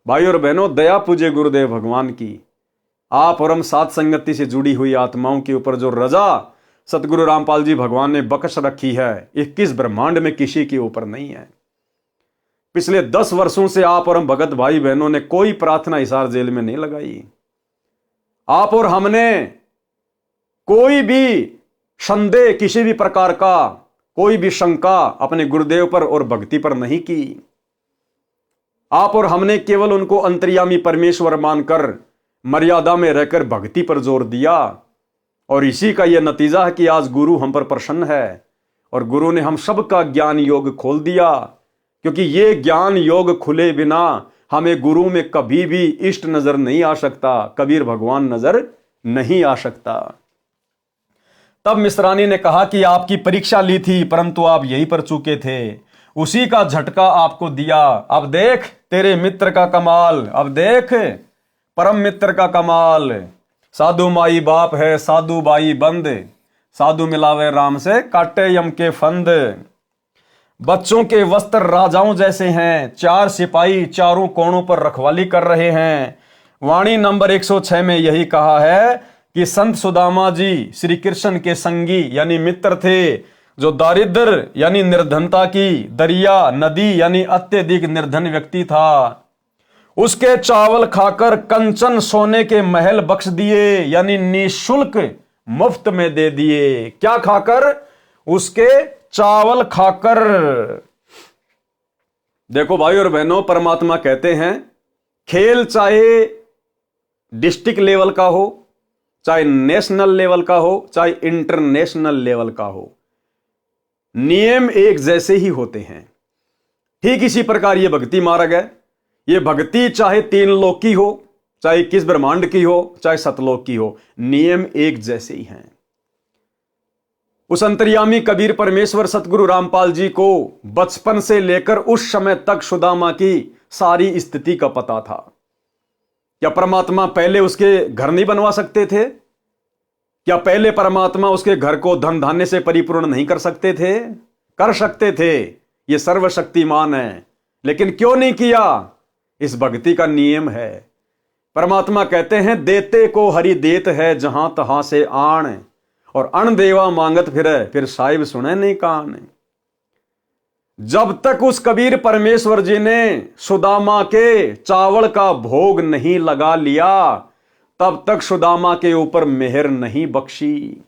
S1: भाई और बहनों, दया पूजे गुरुदेव भगवान की, आप और हम साथ संगति से जुड़ी हुई आत्माओं के ऊपर जो रजा सतगुरु रामपाल जी भगवान ने बख्श रखी है, 21 ब्रह्मांड में किसी के ऊपर नहीं है। पिछले 10 वर्षों से आप और हम भगत भाई बहनों ने कोई प्रार्थना हिसार जेल में नहीं लगाई। आप और हमने कोई भी संदेह, किसी भी प्रकार का कोई भी शंका अपने गुरुदेव पर और भक्ति पर नहीं की। आप और हमने केवल उनको अंतर्यामी परमेश्वर मानकर मर्यादा में रहकर भक्ति पर जोर दिया, और इसी का यह नतीजा है कि आज गुरु हम पर प्रसन्न है और गुरु ने हम सबका ज्ञान योग खोल दिया। क्योंकि ये ज्ञान योग खुले बिना हमें गुरु में कभी भी इष्ट नजर नहीं आ सकता, कबीर भगवान नजर नहीं आ सकता। तब मिश्रानी ने कहा कि आपकी परीक्षा ली थी, परंतु आप यहीं पर चूके थे, उसी का झटका आपको दिया। अब देख तेरे मित्र का कमाल, अब देख परम मित्र का कमाल। साधु माई बाप है, साधु बाई बंद, साधु मिलावे राम से काटे यम के फंद। बच्चों के वस्त्र राजाओं जैसे हैं, 4 सिपाही चारों कोणों पर रखवाली कर रहे हैं। वाणी नंबर 106 में यही कहा है कि संत सुदामा जी श्री कृष्ण के संगी यानी मित्र थे। जो दारिद्र यानी निर्धनता की दरिया नदी यानी अत्यधिक निर्धन व्यक्ति था, उसके चावल खाकर कंचन सोने के महल बख्श दिए, यानी निशुल्क मुफ्त में दे दिए। क्या खाकर? उसके चावल खाकर। देखो भाई और बहनों, परमात्मा कहते हैं खेल चाहे डिस्ट्रिक्ट लेवल का हो, चाहे नेशनल लेवल का हो, चाहे इंटरनेशनल लेवल का हो, नियम एक जैसे ही होते हैं। ठीक इसी प्रकार यह भक्ति मार्ग है। यह भक्ति चाहे 3 लोक की हो, चाहे 21 ब्रह्मांड की हो, चाहे सतलोक की हो, नियम एक जैसे ही हैं। उस अंतर्यामी कबीर परमेश्वर सतगुरु रामपाल जी को बचपन से लेकर उस समय तक सुदामा की सारी स्थिति का पता था। क्या परमात्मा पहले उसके घर नहीं बनवा सकते थे? क्या पहले परमात्मा उसके घर को धन धान्य से परिपूर्ण नहीं कर सकते थे? कर सकते थे, ये सर्वशक्तिमान है, लेकिन क्यों नहीं किया? इस भक्ति का नियम है। परमात्मा कहते हैं देते को हरि देत है जहां तहां से आण, और अण देवा मांगत फिर साहिब सुने नहीं कान। जब तक उस कबीर परमेश्वर जी ने सुदामा के चावल का भोग नहीं लगा लिया, तब तक सुदामा के ऊपर मेहर नहीं बख्शी।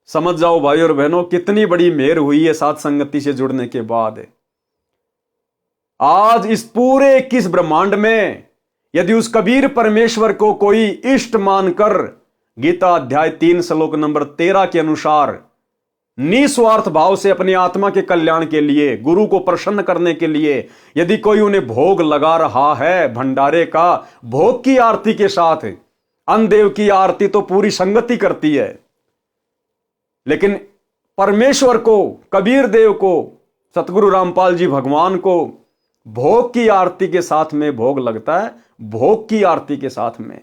S1: समझ जाओ भाई और बहनों, कितनी बड़ी मेहर हुई है साथ संगति से जुड़ने के बाद। आज इस पूरे 21 ब्रह्मांड में यदि उस कबीर परमेश्वर को कोई इष्ट मानकर गीता अध्याय 3 श्लोक नंबर 13 के अनुसार निस्वार्थ भाव से अपनी आत्मा के कल्याण के लिए, गुरु को प्रसन्न करने के लिए यदि कोई उन्हें भोग लगा रहा है भंडारे का, भोग की आरती के साथ, अन्नदेव की आरती तो पूरी संगति करती है, लेकिन परमेश्वर को, कबीर देव को, सतगुरु रामपाल जी भगवान को भोग की आरती के साथ में भोग लगता है, भोग की आरती के साथ में।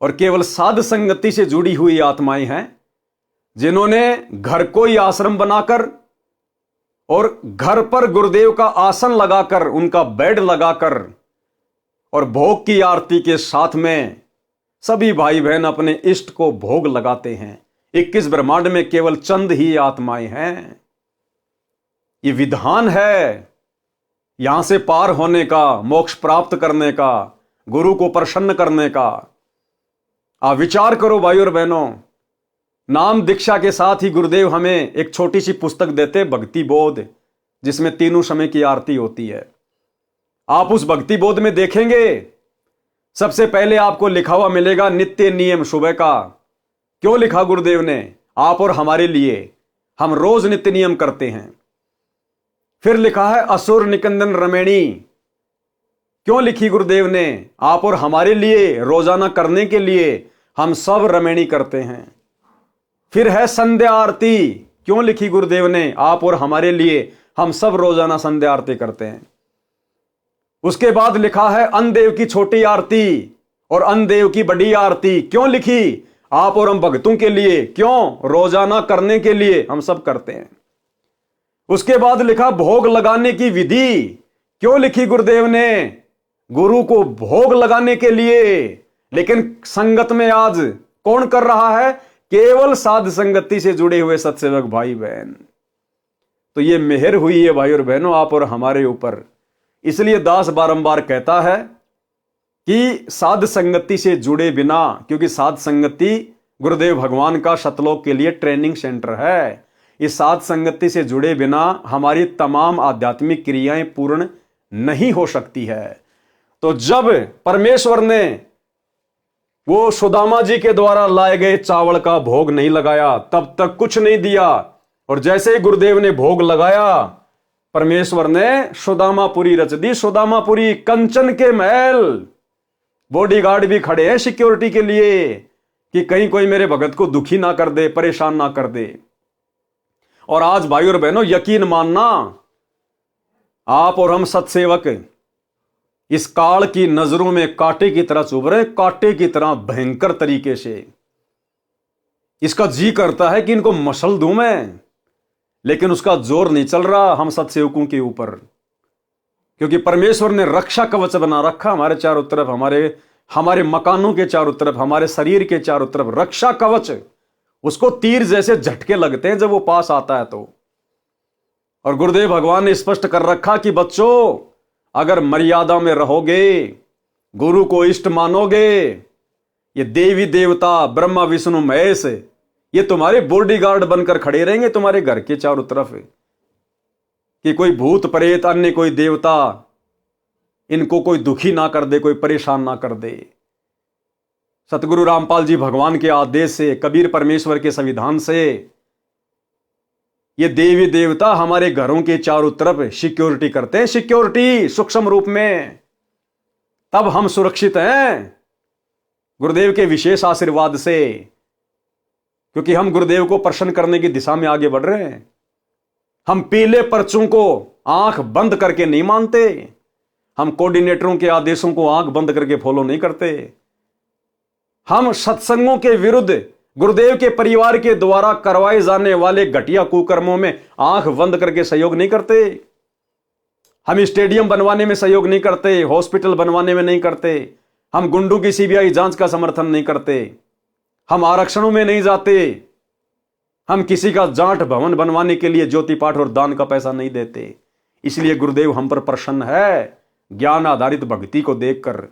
S1: और केवल साध संगति से जुड़ी हुई आत्माएं हैं जिन्होंने घर को ही आश्रम बनाकर और घर पर गुरुदेव का आसन लगाकर, उनका बेड लगाकर और भोग की आरती के साथ में सभी भाई बहन अपने इष्ट को भोग लगाते हैं। 21 ब्रह्मांड में केवल चंद ही आत्माएं हैं। ये विधान है यहां से पार होने का, मोक्ष प्राप्त करने का, गुरु को प्रसन्न करने का। आप विचार करो भाई और बहनों, नाम दीक्षा के साथ ही गुरुदेव हमें एक छोटी सी पुस्तक देते, भक्ति बोध, जिसमें तीनों समय की आरती होती है। आप उस भक्ति बोध में देखेंगे सबसे पहले आपको लिखा हुआ मिलेगा नित्य नियम सुबह का। क्यों लिखा गुरुदेव ने? आप और हमारे लिए, हम रोज नित्य नियम करते हैं। फिर लिखा है असुर निकंदन रमेणी। क्यों लिखी गुरुदेव ने? आप और हमारे लिए, रोजाना करने के लिए हम सब रमेणी करते हैं। फिर है संध्या आरती। क्यों लिखी गुरुदेव ने? आप और हमारे लिए, हम सब रोजाना संध्या आरती करते हैं। उसके बाद लिखा है अन्नदेव की छोटी आरती और अन्नदेव की बड़ी आरती। क्यों लिखी? आप और हम भक्तों के लिए। क्यों? रोजाना करने के लिए, हम सब करते हैं। उसके बाद लिखा भोग लगाने की विधि। क्यों लिखी गुरुदेव ने? गुरु को भोग लगाने के लिए। लेकिन संगत में आज कौन कर रहा है? केवल साध संगति से जुड़े हुए सत्सेवक भाई बहन। तो ये मेहर हुई है भाई और बहनों आप और हमारे ऊपर। इसलिए दास बारंबार कहता है कि साध संगति से जुड़े बिना, क्योंकि साध संगति गुरुदेव भगवान का सतलोक के लिए ट्रेनिंग सेंटर है, इस साध संगति से जुड़े बिना हमारी तमाम आध्यात्मिक क्रियाएं पूर्ण नहीं हो सकती है। तो जब परमेश्वर ने वो सुदामा जी के द्वारा लाए गए चावल का भोग नहीं लगाया, तब तक कुछ नहीं दिया। और जैसे ही गुरुदेव ने भोग लगाया, परमेश्वर ने सुदामापुरी रच दी। सुदामापुरी, कंचन के महल, बॉडीगार्ड भी खड़े हैं सिक्योरिटी के लिए कि कहीं कोई मेरे भगत को दुखी ना कर दे, परेशान ना कर दे। और आज भाई और बहनों यकीन मानना, आप और हम सत्सेवक इस काल की नजरों में कांटे की तरह चुभ रहे, कांटे की तरह भयंकर तरीके से। इसका जी करता है कि इनको मसल दूं मैं, लेकिन उसका जोर नहीं चल रहा हम सत्सेवकों के ऊपर, क्योंकि परमेश्वर ने रक्षा कवच बना रखा हमारे चारों तरफ, हमारे मकानों के चारों तरफ, हमारे शरीर के चारों तरफ रक्षा कवच। उसको तीर जैसे झटके लगते हैं जब वो पास आता है तो। और गुरुदेव भगवान ने स्पष्ट कर रखा कि बच्चों, अगर मर्यादा में रहोगे, गुरु को इष्ट मानोगे, ये देवी देवता ब्रह्मा विष्णु महेश ये तुम्हारे बॉडीगार्ड बनकर खड़े रहेंगे तुम्हारे घर के चारों तरफ, कि कोई भूत प्रेत अन्य कोई देवता इनको कोई दुखी ना कर दे, कोई परेशान ना कर दे। सतगुरु रामपाल जी भगवान के आदेश से, कबीर परमेश्वर के संविधान से ये देवी देवता हमारे घरों के चारों तरफ सिक्योरिटी करते हैं, सिक्योरिटी सूक्ष्म रूप में, तब हम सुरक्षित हैं गुरुदेव के विशेष आशीर्वाद से, क्योंकि हम गुरुदेव को प्रसन्न करने की दिशा में आगे बढ़ रहे हैं। हम पीले पर्चों को आंख बंद करके नहीं मानते, हम कोऑर्डिनेटरों के आदेशों को आंख बंद करके फॉलो नहीं करते, हम सत्संगों के विरुद्ध गुरुदेव के परिवार के द्वारा करवाए जाने वाले घटिया कुकर्मों में आंख बंद करके सहयोग नहीं करते, हम स्टेडियम बनवाने में सहयोग नहीं करते, हॉस्पिटल बनवाने में नहीं करते, हम गुंडों की सीबीआई जांच का समर्थन नहीं करते, हम आरक्षणों में नहीं जाते, हम किसी का जाट भवन बनवाने के लिए ज्योति पाठ और दान का पैसा नहीं देते। इसलिए गुरुदेव हम पर प्रसन्न है ज्ञान आधारित भक्ति को देखकर।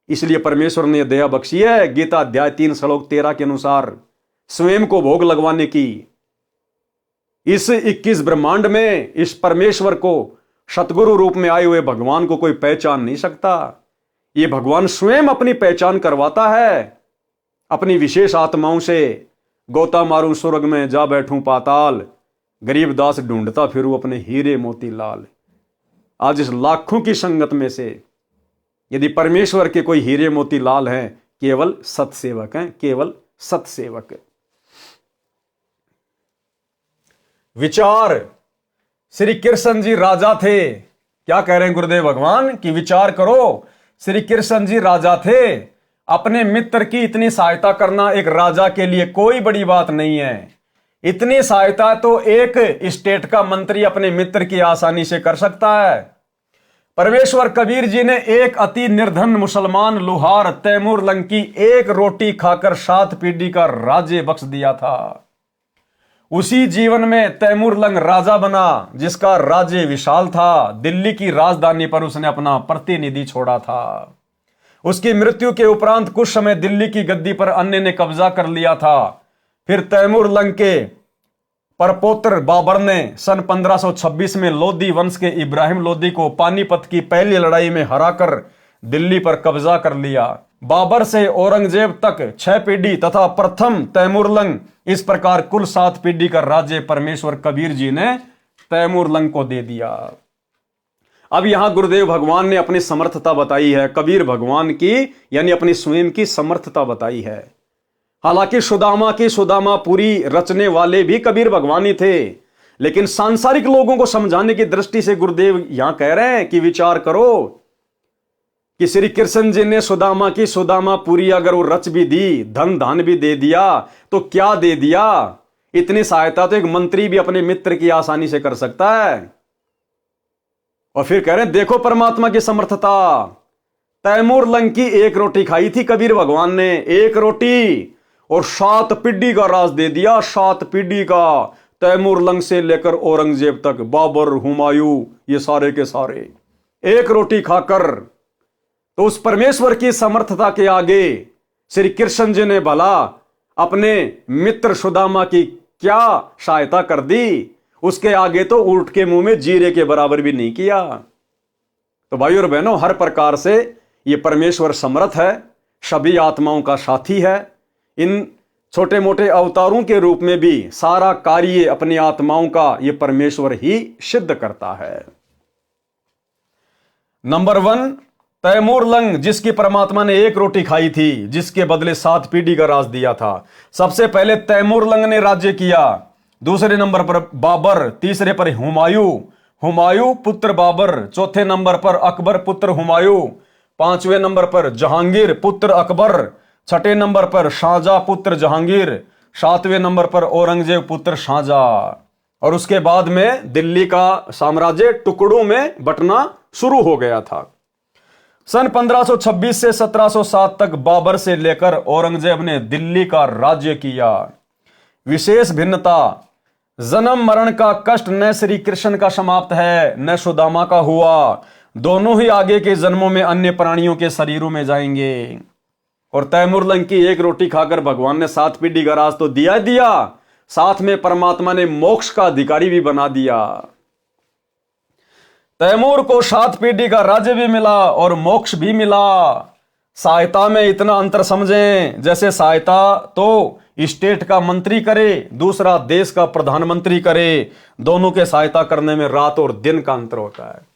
S1: इसलिए परमेश्वर ने दया बख्शी है गीता अध्याय 3 श्लोक 13 के अनुसार स्वयं को भोग लगवाने की। इस 21 ब्रह्मांड में इस परमेश्वर को सतगुरु रूप में आए हुए भगवान को कोई पहचान नहीं सकता। ये भगवान स्वयं अपनी पहचान करवाता है अपनी विशेष आत्माओं से। गोता मारूं स्वर्ग में जा बैठूं पाताल, गरीब दास ढूंढता फिरूं अपने हीरे मोती लाल। आज इस लाखों की संगत में से यदि परमेश्वर के कोई हीरे मोती लाल हैं, केवल सत्सेवक हैं, केवल सत्सेवक। विचार, श्री कृष्ण जी राजा थे। क्या कह रहे हैं गुरुदेव भगवान कि विचार करो, श्री कृष्ण जी राजा थे, अपने मित्र की इतनी सहायता करना एक राजा के लिए कोई बड़ी बात नहीं है। इतनी सहायता तो एक स्टेट का मंत्री अपने मित्र की आसानी से कर सकता है। परमेश्वर कबीर जी ने एक अति निर्धन मुसलमान लुहार तैमूर लंग की एक रोटी खाकर 7 पीढ़ी का राज्य बख्श दिया था। उसी जीवन में तैमूर लंग राजा बना जिसका राज्य विशाल था। दिल्ली की राजधानी पर उसने अपना प्रतिनिधि छोड़ा था। उसकी मृत्यु के उपरांत कुछ समय दिल्ली की गद्दी पर अन्य ने कब्जा कर लिया था। फिर तैमूर लंग के परपोत्र बाबर ने सन 1526 में लोधी वंश के इब्राहिम लोधी को पानीपत की पहली लड़ाई में हराकर दिल्ली पर कब्जा कर लिया। बाबर से औरंगजेब तक 6 पीढ़ी तथा प्रथम तैमूर लंग, इस प्रकार कुल 7 पीढ़ी का राज्य परमेश्वर कबीर जी ने तैमूर लंग को दे दिया। अब यहां गुरुदेव भगवान ने अपनी समर्थता बताई है, कबीर भगवान की यानी अपनी स्वयं की समर्थता बताई है। हालांकि सुदामापुरी रचने वाले भी कबीर भगवान ही थे, लेकिन सांसारिक लोगों को समझाने की दृष्टि से गुरुदेव यहां कह रहे हैं कि विचार करो कि श्री कृष्ण जी ने सुदामापुरी अगर वो रच भी दी, धन धान भी दे दिया, तो क्या दे दिया? इतनी सहायता तो एक मंत्री भी अपने मित्र की आसानी से कर सकता है। और फिर कह रहे हैं देखो परमात्मा की समर्थता। तैमूर लंग की एक रोटी खाई थी कबीर भगवान ने, एक रोटी, और 7 पीढ़ी का राज दे दिया, 7 पीढ़ी का, तैमूर लंग से लेकर औरंगजेब तक, बाबर, हुमायूं, ये सारे के सारे एक रोटी खाकर। तो उस परमेश्वर की समर्थता के आगे श्री कृष्ण जी ने भला अपने मित्र सुदामा की क्या सहायता कर दी, उसके आगे तो ऊंट के मुंह में जीरे के बराबर भी नहीं किया। तो भाइयों और बहनों, हर प्रकार से ये परमेश्वर समर्थ है, सभी आत्माओं का साथी है। इन छोटे मोटे अवतारों के रूप में भी सारा कार्य अपनी आत्माओं का ये परमेश्वर ही सिद्ध करता है। नंबर 1, तैमूर लंग जिसकी परमात्मा ने एक रोटी खाई थी, जिसके बदले 7 पीढ़ी का राज दिया था। सबसे पहले तैमूर लंग ने राज्य किया, दूसरे नंबर पर बाबर, तीसरे पर हुमायूं पुत्र बाबर, चौथे नंबर पर अकबर पुत्र हुमायूं, 5वें नंबर पर जहांगीर पुत्र अकबर, 6ठे नंबर पर शाहजहां पुत्र जहांगीर, 7वें नंबर पर औरंगजेब पुत्र शाहजहां। और उसके बाद में दिल्ली का साम्राज्य टुकड़ों में बंटना शुरू हो गया था। सन 1526 से 1707 तक बाबर से लेकर औरंगजेब ने दिल्ली का राज्य किया। विशेष भिन्नता, जन्म मरण का कष्ट न श्री कृष्ण का समाप्त है न सुदामा का हुआ। दोनों ही आगे के जन्मों में अन्य प्राणियों के शरीरों में जाएंगे। और तैमूरलंग की एक रोटी खाकर भगवान ने 7 पीढ़ी का राज तो दिया ही दिया, साथ में परमात्मा ने मोक्ष का अधिकारी भी बना दिया। तैमूर को 7 पीढ़ी का राज्य भी मिला और मोक्ष भी मिला। सहायता में इतना अंतर समझें, जैसे सहायता तो स्टेट का मंत्री करे, दूसरा देश का प्रधानमंत्री करे। दोनों के सहायता करने में रात और दिन का अंतर होता है।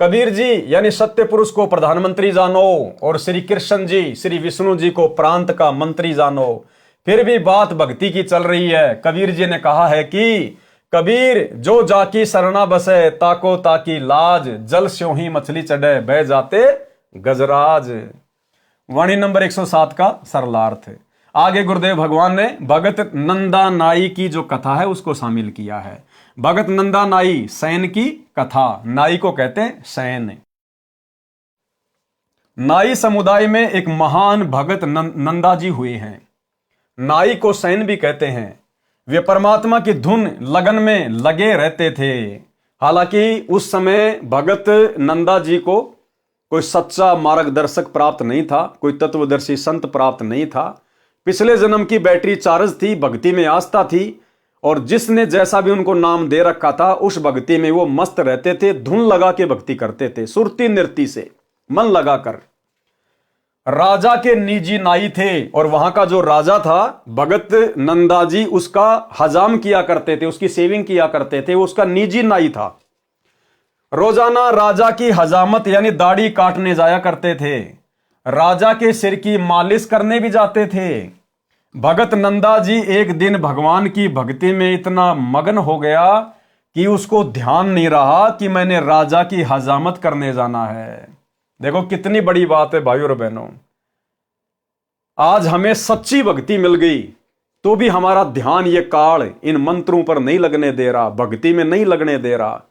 S1: कबीर जी यानी सत्य पुरुष को प्रधानमंत्री जानो और श्री कृष्ण जी, श्री विष्णु जी को प्रांत का मंत्री जानो। फिर भी बात भक्ति की चल रही है। कबीर जी ने कहा है कि कबीर जो जाकी शरणा बसे, ताको ताकी लाज, जल स्यों ही मछली चढ़े, बह जाते गजराज। वाणी नंबर 107 का सरलार्थ है। आगे गुरुदेव भगवान ने भगत नंदा नाई की जो कथा है उसको शामिल किया है। भगत नंदा नाई, सैन की कथा। नाई को कहते हैं सैन। नाई समुदाय में एक महान भगत नंदा जी हुए हैं। नाई को सैन भी कहते हैं। वे परमात्मा की धुन लगन में लगे रहते थे। हालांकि उस समय भगत नंदा जी को कोई सच्चा मार्गदर्शक प्राप्त नहीं था, कोई तत्वदर्शी संत प्राप्त नहीं था। पिछले जन्म की बैटरी चार्ज थी, भक्ति में आस्था थी, और जिसने जैसा भी उनको नाम दे रखा था उस भक्ति में वो मस्त रहते थे। धुन लगा के भक्ति करते थे, सुरती नृत्य से मन लगाकर। राजा के निजी नाई थे और वहां का जो राजा था भगत नंदा जी, उसका हजाम किया करते थे, उसकी सेविंग किया करते थे। वो उसका निजी नाई था। रोजाना राजा की हजामत यानी दाढ़ी काटने जाया करते थे। राजा के सिर की मालिश करने भी जाते थे। भगत नंदा जी एक दिन भगवान की भक्ति में इतना मगन हो गया कि उसको ध्यान नहीं रहा कि मैंने राजा की हजामत करने जाना है। देखो कितनी बड़ी बात है भाइयों और बहनों। आज हमें सच्ची भक्ति मिल गई तो भी हमारा ध्यान ये काल इन मंत्रों पर नहीं लगने दे रहा, भक्ति में नहीं लगने दे रहा।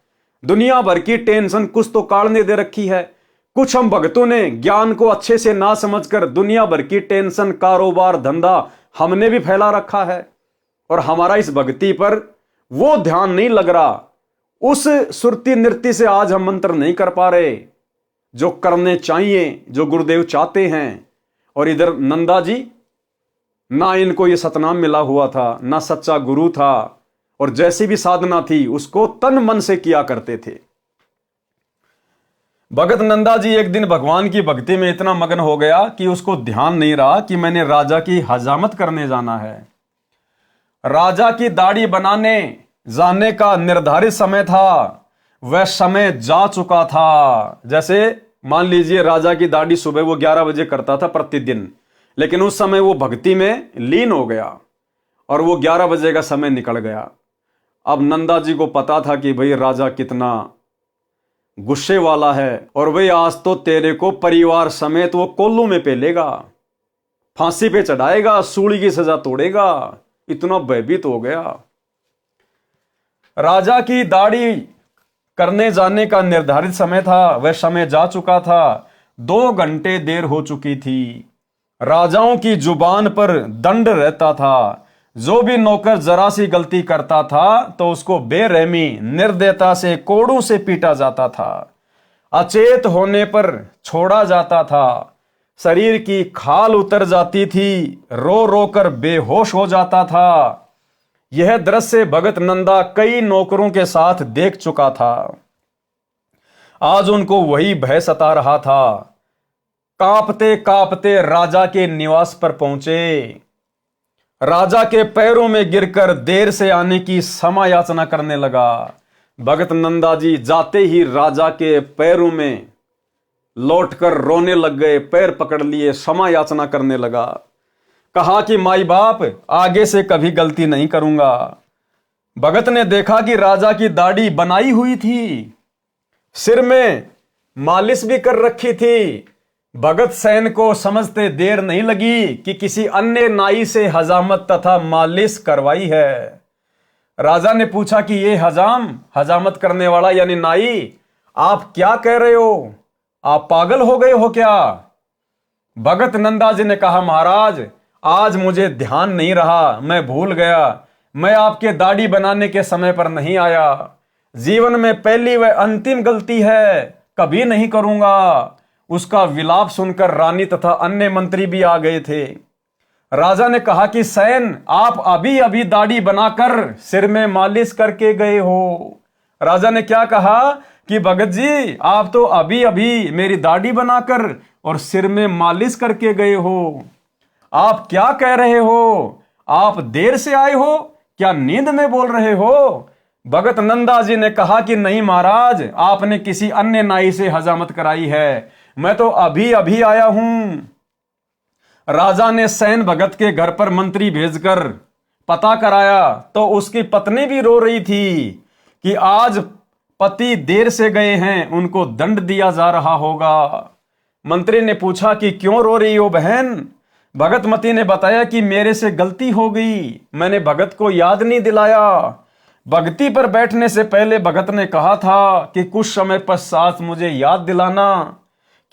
S1: दुनिया भर की टेंशन कुछ तो काल ने दे रखी है। कुछ हम भक्तों ने ज्ञान को अच्छे से ना समझकर दुनिया भर की टेंशन, कारोबार, धंधा हमने भी फैला रखा है और हमारा इस भक्ति पर वो ध्यान नहीं लग रहा। उस सुरती नृत्य से आज हम मंत्र नहीं कर पा रहे जो करने चाहिए, जो गुरुदेव चाहते हैं। और इधर नंदा जी, ना इनको ये सतनाम मिला हुआ था, ना सच्चा गुरु था, और जैसी भी साधना थी उसको तन मन से किया करते थे। भगत नंदा जी एक दिन भगवान की भक्ति में इतना मगन हो गया कि उसको ध्यान नहीं रहा कि मैंने राजा की हजामत करने जाना है। राजा की दाढ़ी बनाने जाने का निर्धारित समय था, वह समय जा चुका था। जैसे मान लीजिए राजा की दाढ़ी सुबह वो 11 बजे करता था प्रतिदिन, लेकिन उस समय वो भक्ति में लीन हो गया और वो 11 बजे का समय निकल गया। अब नंदा जी को पता था कि भाई राजा कितना गुस्से वाला है और भाई आज तो तेरे को परिवार समेत वो कोल्लू में पेलेगा, फांसी पे चढ़ाएगा, सूली की सजा तोड़ेगा। इतना भयभीत हो गया। राजा की दाढ़ी करने जाने का निर्धारित समय था, वह समय जा चुका था। 2 घंटे देर हो चुकी थी। राजाओं की जुबान पर दंड रहता था। जो भी नौकर जरा सी गलती करता था तो उसको बेरहमी निर्दयता से कोड़ों से पीटा जाता था। अचेत होने पर छोड़ा जाता था। शरीर की खाल उतर जाती थी, रो रो कर बेहोश हो जाता था। यह दृश्य भगत नंदा कई नौकरों के साथ देख चुका था। आज उनको वही भय सता रहा था। कांपते कांपते राजा के निवास पर पहुंचे। राजा के पैरों में गिरकर देर से आने की क्षमा याचना करने लगा। भगत नंदा जी जाते ही राजा के पैरों में लौटकर रोने लग गए, पैर पकड़ लिए, क्षमा याचना करने लगा। कहा कि माई बाप आगे से कभी गलती नहीं करूंगा। भगत ने देखा कि राजा की दाढ़ी बनाई हुई थी, सिर में मालिश भी कर रखी थी। भगत सैन को समझते देर नहीं लगी कि किसी अन्य नाई से हजामत तथा मालिश करवाई है। राजा ने पूछा कि ये हजामत करने वाला यानी नाई, आप क्या कह रहे हो? आप पागल हो गए हो क्या? भगत नंदा जी ने कहा, महाराज आज मुझे ध्यान नहीं रहा, मैं भूल गया, मैं आपके दाढ़ी बनाने के समय पर नहीं आया। जीवन में पहली व अंतिम गलती है, कभी नहीं करूंगा। उसका विलाप सुनकर रानी तथा अन्य मंत्री भी आ गए थे। राजा ने कहा कि सैन, आप अभी अभी दाढ़ी बनाकर सिर में मालिश करके गए हो। राजा ने क्या कहा कि भगत जी आप तो अभी अभी मेरी दाढ़ी बनाकर और सिर में मालिश करके गए हो। आप क्या कह रहे हो? आप देर से आए हो? क्या नींद में बोल रहे हो? भगत नंदा जी ने कहा कि नहीं महाराज, आपने किसी अन्य नाई से हजामत कराई है, मैं तो अभी अभी आया हूं। राजा ने सैन भगत के घर पर मंत्री भेजकर पता कराया तो उसकी पत्नी भी रो रही थी कि आज पति देर से गए हैं, उनको दंड दिया जा रहा होगा। मंत्री ने पूछा कि क्यों रो रही हो बहन? भगतमती ने बताया कि मेरे से गलती हो गई, मैंने भगत को याद नहीं दिलाया। भक्ति पर बैठने से पहले भगत ने कहा था कि कुछ समय पश्चात मुझे याद दिलाना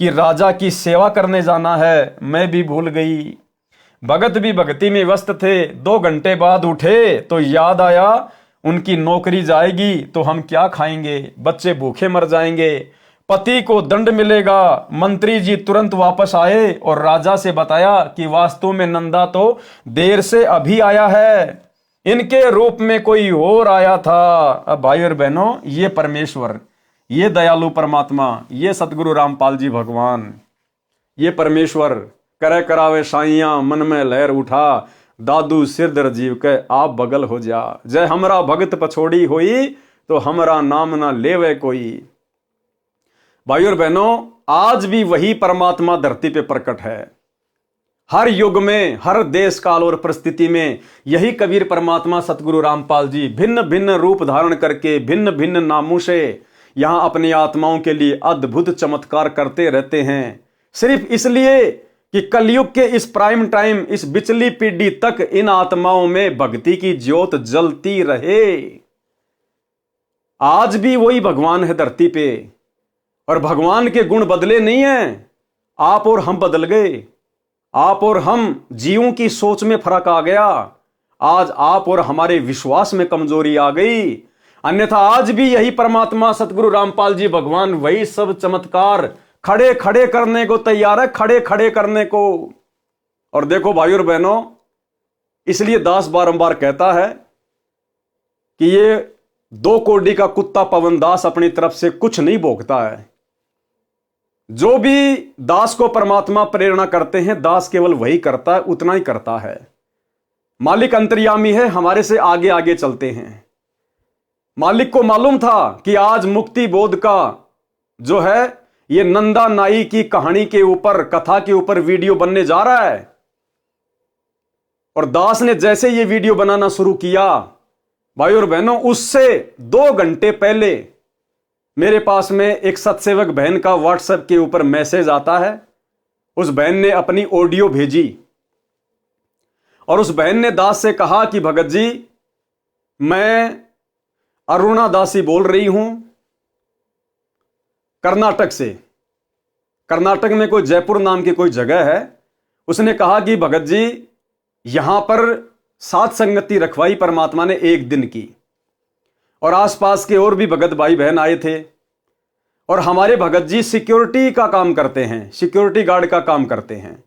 S1: कि राजा की सेवा करने जाना है, मैं भी भूल गई। भगत भी भक्ति में व्यस्त थे। 2 घंटे बाद उठे तो याद आया उनकी नौकरी जाएगी तो हम क्या खाएंगे, बच्चे भूखे मर जाएंगे, पति को दंड मिलेगा। मंत्री जी तुरंत वापस आए और राजा से बताया कि वास्तव में नंदा तो देर से अभी आया है, इनके रूप में कोई और आया था। अब भाई और बहनों, ये परमेश्वर, ये दयालु परमात्मा, ये सतगुरु रामपाल जी भगवान, ये परमेश्वर करे करावे साइया मन में लहर उठा, दादू सिर दर जीव के आप बगल हो जा। जय हमरा भगत पछोड़ी होई तो हमरा नाम ना लेवे कोई। भाई और बहनों, आज भी वही परमात्मा धरती पे प्रकट है। हर युग में, हर देश काल और परिस्थिति में यही कबीर परमात्मा सतगुरु रामपाल जी भिन्न भिन्न रूप धारण करके भिन्न भिन्न नामों से यहां अपनी आत्माओं के लिए अद्भुत चमत्कार करते रहते हैं, सिर्फ इसलिए कि कलयुग के इस प्राइम टाइम, इस बिचली पीढ़ी तक इन आत्माओं में भक्ति की ज्योत जलती रहे। आज भी वही भगवान है धरती पे और भगवान के गुण बदले नहीं हैं। आप और हम बदल गए, आप और हम जीवों की सोच में फर्क आ गया। आज आप और हमारे विश्वास में कमजोरी आ गई, अन्यथा आज भी यही परमात्मा सतगुरु रामपाल जी भगवान वही सब चमत्कार खड़े खड़े करने को तैयार है, खड़े खड़े करने को। और देखो भाई और बहनों, इसलिए दास बारंबार कहता है कि ये 2 कोड़ी का कुत्ता पवन दास अपनी तरफ से कुछ नहीं भोगता है। जो भी दास को परमात्मा प्रेरणा करते हैं, दास केवल वही करता है, उतना ही करता है। मालिक अंतर्यामी है, हमारे से आगे आगे चलते हैं। मालिक को मालूम था कि आज मुक्ति बोध का जो है ये नंदा नाई की कहानी के ऊपर, कथा के ऊपर वीडियो बनने जा रहा है। और दास ने जैसे ये वीडियो बनाना शुरू किया, भाई और बहनों, उससे 2 घंटे पहले मेरे पास में एक सत्सेवक बहन का व्हाट्सएप के ऊपर मैसेज आता है। उस बहन ने अपनी ऑडियो भेजी और उस बहन ने दास से कहा कि भगत जी, मैं अरुणा दासी बोल रही हूं कर्नाटक से। कर्नाटक में कोई जयपुर नाम की कोई जगह है। उसने कहा कि भगत जी, यहां पर सात संगति रखवाई परमात्मा ने 1 दिन की और आसपास के और भी भगत भाई बहन आए थे। और हमारे भगत जी सिक्योरिटी का काम करते हैं, सिक्योरिटी गार्ड का काम करते हैं।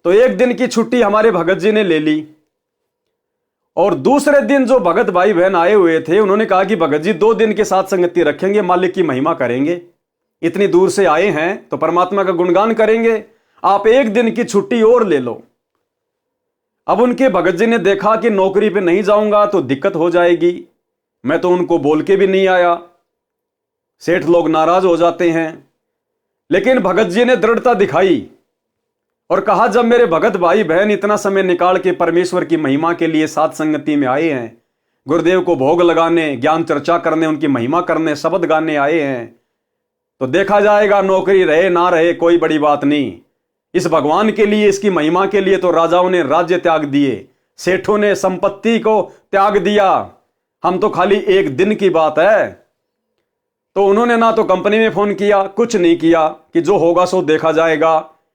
S1: तो 1 दिन की छुट्टी हमारे भगत जी ने ले ली। और दूसरे दिन जो भगत भाई बहन आए हुए थे, उन्होंने कहा कि भगत जी 2 दिन के साथ संगति रखेंगे, मालिक की महिमा करेंगे, इतनी दूर से आए हैं तो परमात्मा का गुणगान करेंगे, आप 1 दिन की छुट्टी और ले लो। अब उनके भगत जी ने देखा कि नौकरी पे नहीं जाऊंगा तो दिक्कत हो जाएगी, मैं तो उनको बोल के भी नहीं आया, सेठ लोग नाराज हो जाते हैं। लेकिन भगत जी ने दृढ़ता दिखाई और कहा, जब मेरे भगत भाई बहन इतना समय निकाल के परमेश्वर की महिमा के लिए साथ संगति में आए हैं, गुरुदेव को भोग लगाने, ज्ञान चर्चा करने, उनकी महिमा करने, शब्द गाने आए हैं, तो देखा जाएगा, नौकरी रहे ना रहे कोई बड़ी बात नहीं। इस भगवान के लिए, इसकी महिमा के लिए तो राजाओं ने राज्य त्याग दिए, सेठों ने संपत्ति को त्याग दिया, हम तो खाली 1 दिन की बात है। तो उन्होंने ना तो कंपनी में फोन किया, कुछ नहीं किया कि जो होगा सो देखा जाएगा,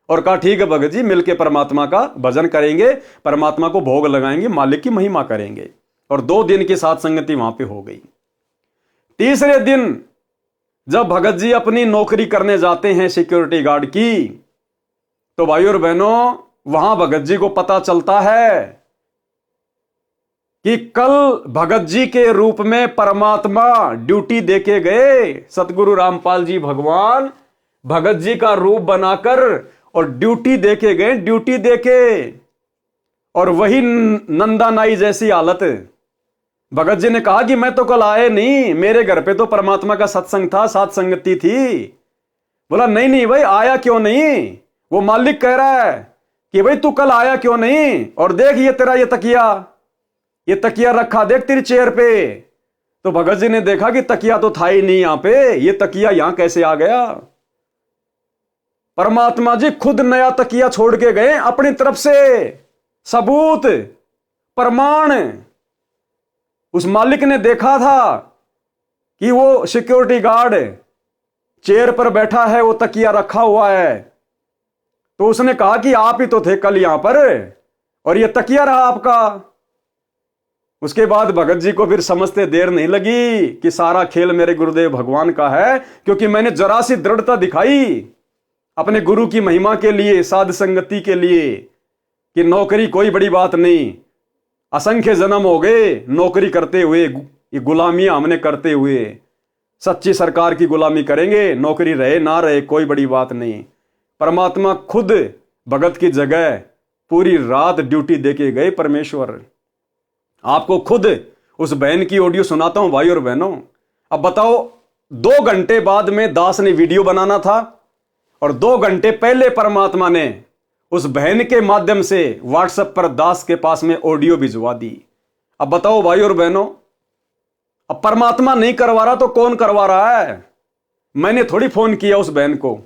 S1: और कहा ठीक है भगत जी, मिलके परमात्मा का भजन करेंगे, परमात्मा को भोग लगाएंगे, मालिक की महिमा करेंगे। और 2 दिन की साथ संगति वहां पे हो गई। तीसरे दिन जब भगत जी अपनी नौकरी करने जाते हैं सिक्योरिटी गार्ड की, तो भाई और बहनों वहां भगत जी को पता चलता है कि कल भगत जी के रूप में परमात्मा ड्यूटी देके गए। सतगुरु रामपाल जी भगवान भगत जी का रूप बनाकर और ड्यूटी देके गए, ड्यूटी देके। और वही नंदा नाई जैसी हालत। भगत जी ने कहा कि मैं तो कल आए नहीं, मेरे घर पे तो परमात्मा का सत्संग था, साथ संगति थी। बोला नहीं नहीं भाई, आया क्यों नहीं? वो मालिक कह रहा है कि भाई तू कल आया क्यों नहीं? और देख ये तेरा ये तकिया रखा देख तेरी चेयर पे। तो भगत जी ने देखा कि तकिया तो था ही नहीं यहां पे, ये तकिया यहां कैसे आ गया? परमात्मा जी खुद नया तकिया छोड़ के गए अपनी तरफ से, सबूत प्रमाण। उस मालिक ने देखा था कि वो सिक्योरिटी गार्ड चेयर पर बैठा है, वो तकिया रखा हुआ है। तो उसने कहा कि आप ही तो थे कल यहां पर, और ये तकिया रहा आपका। उसके बाद भगत जी को फिर समझते देर नहीं लगी कि सारा खेल मेरे गुरुदेव भगवान का है, क्योंकि मैंने जरा सी दृढ़ता दिखाई अपने गुरु की महिमा के लिए, साध संगति के लिए, कि नौकरी कोई बड़ी बात नहीं। असंख्य जन्म हो गए नौकरी करते हुए, ये गुलामियां हमने करते हुए। सच्ची सरकार की गुलामी करेंगे, नौकरी रहे ना रहे कोई बड़ी बात नहीं। परमात्मा खुद भगत की जगह पूरी रात ड्यूटी देके गए परमेश्वर। आपको खुद उस बहन की ऑडियो सुनाता हूं भाई और बहनों। अब बताओ, 2 घंटे बाद में दास ने वीडियो बनाना था, और 2 घंटे पहले परमात्मा ने उस बहन के माध्यम से व्हाट्सएप पर दास के पास में ऑडियो भिजवा दी। अब बताओ भाई और बहनों, अब परमात्मा नहीं करवा रहा तो कौन करवा रहा है? मैंने थोड़ी फोन किया उस बहन को।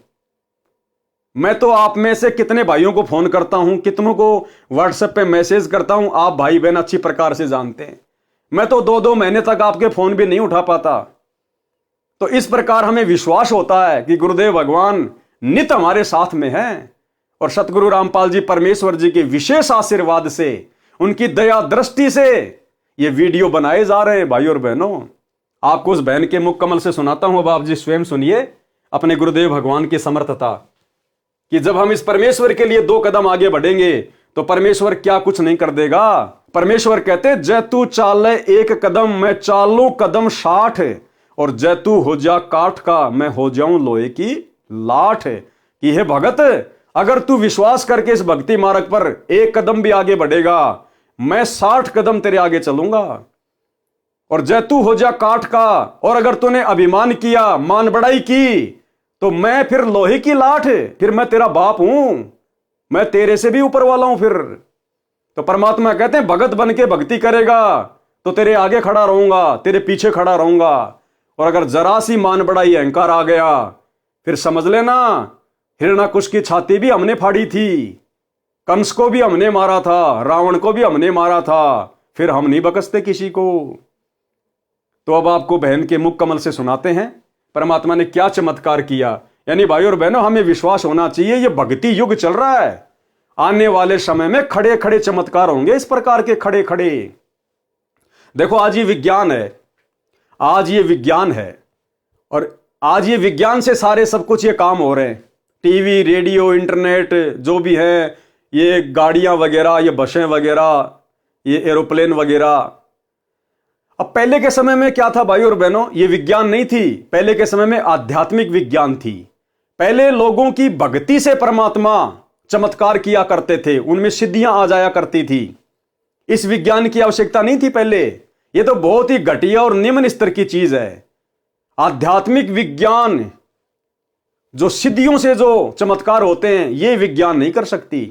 S1: मैं तो आप में से कितने भाइयों को फोन करता हूं, कितनों को व्हाट्सएप पे मैसेज करता हूं, आप भाई बहन अच्छी प्रकार से जानते हैं। मैं तो 2-2 महीने तक आपके फोन भी नहीं उठा पाता। तो इस प्रकार हमें विश्वास होता है कि गुरुदेव भगवान नित हमारे साथ में हैं, और सतगुरु रामपाल जी परमेश्वर जी के विशेष आशीर्वाद से, उनकी दया दृष्टि से ये वीडियो बनाए जा रहे हैं भाई और बहनों। आपको उस बहन के मुख कमल से सुनाता हूं। अब आप जी स्वयं सुनिए अपने गुरुदेव भगवान की समर्थता, कि जब हम इस परमेश्वर के लिए 2 कदम आगे बढ़ेंगे तो परमेश्वर क्या कुछ नहीं कर देगा। परमेश्वर कहते, जय तू चाले 1 कदम, मैं चालू कदम 60, और जय तू हो जा काठ का, मैं हो जाऊं लोहे की लाठ। कि हे भगत, अगर तू विश्वास करके इस भक्ति मार्ग पर 1 कदम भी आगे बढ़ेगा, मैं 60 कदम तेरे आगे चलूंगा। और जय तू हो जा काठ का, और अगर तूने अभिमान किया, मान बढ़ाई की, तो मैं फिर लोहे की लाठ, फिर मैं तेरा बाप हूं, मैं तेरे से भी ऊपर वाला हूं फिर। तो परमात्मा कहते हैं, भगत बन के भक्ति करेगा तो तेरे आगे खड़ा रहूंगा, तेरे पीछे खड़ा रहूंगा। और अगर जरा सी मान बढ़ाई, अहंकार आ गया, फिर समझ लेना हिरण्याकुश की छाती भी हमने फाड़ी थी, कंस को भी हमने मारा था, रावण को भी हमने मारा था, फिर हम नहीं बकसते किसी को। तो अब आपको बहन के मुख कमल से सुनाते हैं परमात्मा ने क्या चमत्कार किया। यानी भाई और बहनों, हमें विश्वास होना चाहिए, ये भक्ति युग चल रहा है। आने वाले समय में खड़े खड़े चमत्कार होंगे, इस प्रकार के खड़े खड़े। देखो, आज ये विज्ञान है, आज ये विज्ञान है, और आज ये विज्ञान से सारे सब कुछ ये काम हो रहे हैं। टीवी, रेडियो, इंटरनेट जो भी है, ये गाड़ियां वगैरह, ये बसें वगैरह, ये एरोप्लेन वगैरह। अब पहले के समय में क्या था भाई और बहनों, ये विज्ञान नहीं थी। पहले के समय में आध्यात्मिक विज्ञान थी। पहले लोगों की भक्ति से परमात्मा चमत्कार किया करते थे, उनमें सिद्धियां आ जाया करती थी। इस विज्ञान की आवश्यकता नहीं थी पहले। ये तो बहुत ही घटिया और निम्न स्तर की चीज है। आध्यात्मिक विज्ञान, जो सिद्धियों से जो चमत्कार होते हैं, ये विज्ञान नहीं कर सकती।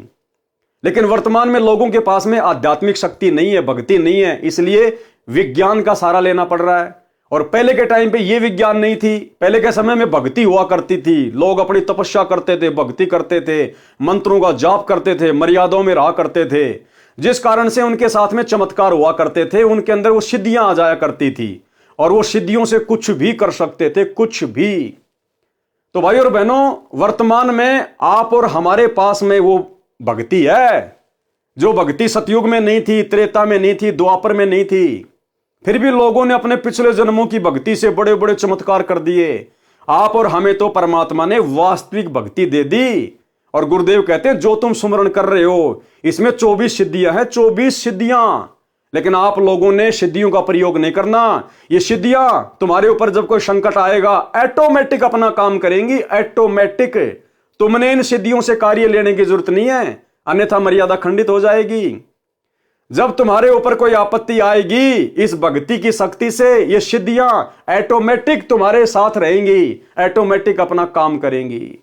S1: लेकिन वर्तमान में लोगों के पास में आध्यात्मिक शक्ति नहीं है, भक्ति नहीं है, इसलिए विज्ञान का सहारा लेना पड़ रहा है। और पहले के टाइम पे ये विज्ञान नहीं थी। पहले के समय में भक्ति हुआ करती थी, लोग अपनी तपस्या करते थे, भक्ति करते थे, मंत्रों का जाप करते थे, मर्यादाओं में रहा करते थे, जिस कारण से उनके साथ में चमत्कार हुआ करते थे, उनके अंदर वो सिद्धियां आ जाया करती थी। और वो सिद्धियों से कुछ भी कर सकते थे, कुछ भी। तो भाई और बहनों, वर्तमान में आप और हमारे पास में वो भक्ति है जो भक्ति सतयुग में नहीं थी, त्रेता में नहीं थी, द्वापर में नहीं थी। फिर भी लोगों ने अपने पिछले जन्मों की भक्ति से बड़े बड़े चमत्कार कर दिए। आप और हमें तो परमात्मा ने वास्तविक भक्ति दे दी। और गुरुदेव कहते हैं जो तुम सुमरण कर रहे हो इसमें 24 सिद्धियां हैं, 24 सिद्धियां। लेकिन आप लोगों ने सिद्धियों का प्रयोग नहीं करना। ये सिद्धियां तुम्हारे ऊपर जब कोई संकट आएगा ऑटोमेटिक अपना काम करेंगी, ऑटोमेटिक। तुमने इन सिद्धियों से कार्य लेने की जरूरत नहीं है, अन्यथा मर्यादा खंडित हो जाएगी। जब तुम्हारे ऊपर कोई आपत्ति आएगी, इस भक्ति की शक्ति से ये सिद्धियां ऑटोमेटिक तुम्हारे साथ रहेंगी, ऑटोमेटिक अपना काम करेंगी।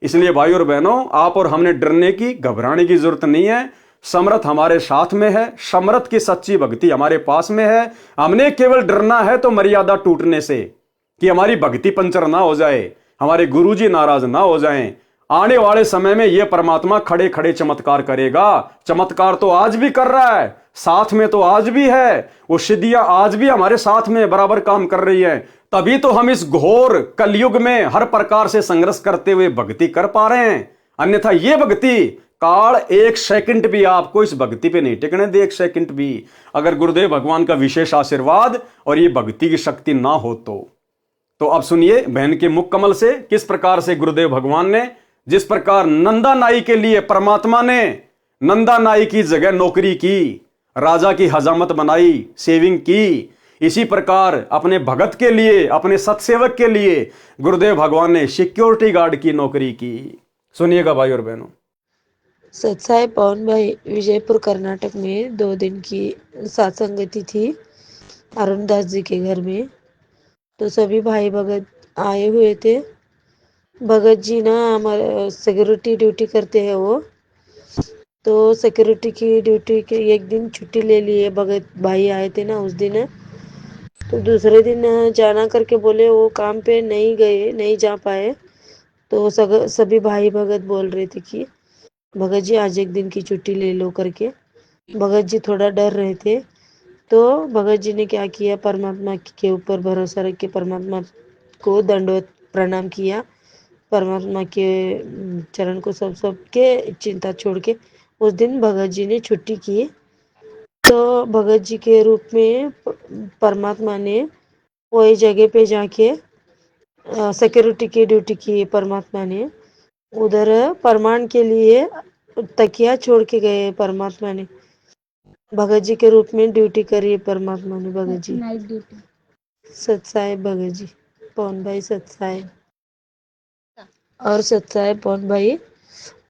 S1: इसलिए भाई और बहनों, आप और हमने डरने की, घबराने की जरूरत नहीं है। समर्थ हमारे साथ में है, समर्थ की सच्ची भक्ति हमारे पास में है। हमने केवल डरना है तो मर्यादा टूटने से, कि हमारी भक्ति पंचर ना हो जाए, हमारे गुरुजी नाराज ना हो जाएं। आने वाले समय में यह परमात्मा खड़े खड़े चमत्कार करेगा। चमत्कार तो आज भी कर रहा है, साथ में तो आज भी है। वो सिद्धियां आज भी हमारे साथ में बराबर काम कर रही है। तभी तो हम इस घोर कलयुग में हर प्रकार से संघर्ष करते हुए भक्ति कर पा रहे हैं। अन्यथा ये भक्ति काल एक सेकंड भी आपको इस भक्ति पे नहीं टिकने दे, एक सेकंड भी। अगर गुरुदेव भगवान का विशेष आशीर्वाद और ये भक्ति की शक्ति ना हो तो अब सुनिए बहन के मुख कमल से किस प्रकार से गुरुदेव भगवान ने, जिस प्रकार नंदा नाई के लिए परमात्मा ने नंदा नाई की जगह नौकरी की, राजा की हजामत बनाई, सेविंग की, इसी प्रकार अपने भगत के लिए, अपने सत्सेवक के लिए गुरुदेव भगवान ने सिक्योरिटी गार्ड की नौकरी की। सुनिएगा भाई और बहनों।
S3: सत्साई पवन भाई विजयपुर कर्नाटक में 2 दिन की सत्संगति थी अरुणदास जी के घर में। तो सभी भाई भगत आए हुए थे। भगत जी ना हमारे सिक्योरिटी ड्यूटी करते हैं वो, तो सिक्योरिटी की ड्यूटी के एक दिन छुट्टी ले लिए। भगत भाई आए थे ना उस दिन, तो दूसरे दिन जाना करके बोले, वो काम पे नहीं गए, नहीं जा पाए। तो सभी भाई भगत बोल रहे थे कि भगत जी आज एक दिन की छुट्टी ले लो करके। भगत जी थोड़ा डर रहे थे। तो भगत जी ने क्या किया, परमात्मा के ऊपर भरोसा रख के परमात्मा को दंडवत प्रणाम किया। परमात्मा के चरण को सब के चिंता छोड़ के उस दिन भगत जी ने छुट्टी की। तो भगत जी के रूप में परमात्मा ने वही जगह पे जाके सिक्योरिटी की ड्यूटी की। परमात्मा ने उधर प्रमाण के लिए तकिया छोड़ के गए। परमात्मा ने भगत जी के रूप में ड्यूटी करी परमात्मा ने। Bhagat ji night duty. सत्साहेब भगत जी, पवन भाई सत्साहेब और सत्साहेब पवन भाई।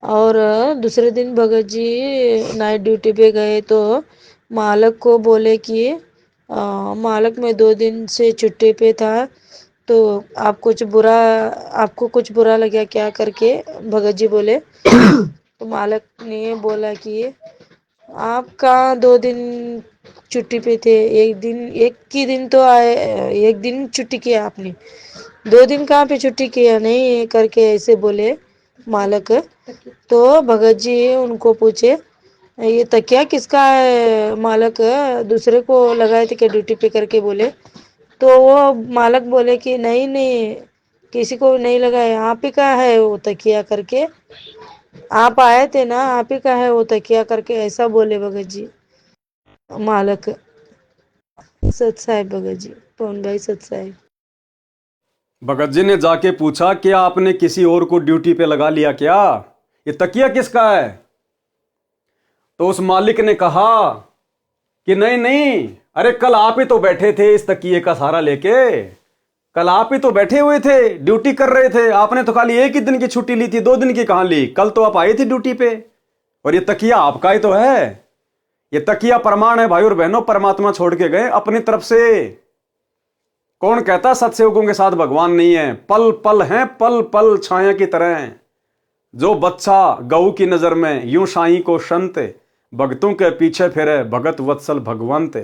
S3: और दूसरे दिन भगत जी नाइट ड्यूटी पे गए तो मालक को बोले कि मालक मैं 2 दिन से छुट्टी पे था, तो आपको कुछ बुरा लगा क्या करके भगत जी बोले। तो मालक ने बोला कि आप कहाँ 2 दिन छुट्टी पे थे, एक ही दिन तो आए, एक दिन छुट्टी किया आपने, 2 दिन कहाँ पे छुट्टी किया नहीं करके ऐसे बोले मालक। तो भगत जी उनको पूछे ये तकिया किसका है मालक, दूसरे को लगाए थे क्या ड्यूटी पे करके बोले। तो वो मालक बोले कि नहीं किसी को नहीं लगाया, आप ही का है वो तकिया करके, आप आए थे ना, आप ही का है वो तकिया करके ऐसा बोले भगत जी मालक। सत्साहेब भगत जी, पवन भाई सत्साहेब।
S1: भगत जी ने जाके पूछा क्या आपने किसी और को ड्यूटी पे लगा लिया क्या, ये तकिया किसका है। तो उस मालिक ने कहा कि नहीं, अरे कल आप ही तो बैठे थे इस तकिए का सहारा लेके, कल आप ही तो बैठे हुए थे, ड्यूटी कर रहे थे। आपने तो खाली एक ही दिन की छुट्टी ली थी, 2 दिन की कहां ली, कल तो आप आए थे ड्यूटी पे। और ये तकिया आपका ही तो है। ये तकिया प्रमाण है भाई और बहनों, परमात्मा छोड़ के गए अपनी तरफ से। कौन कहता सत्सेवकों के साथ भगवान नहीं है, पल पल हैं, पल पल छाया की तरह। जो बच्चा गऊ की नजर में यूं साईं को संत, भगतों के पीछे फिरे भगत वत्सल भगवंत।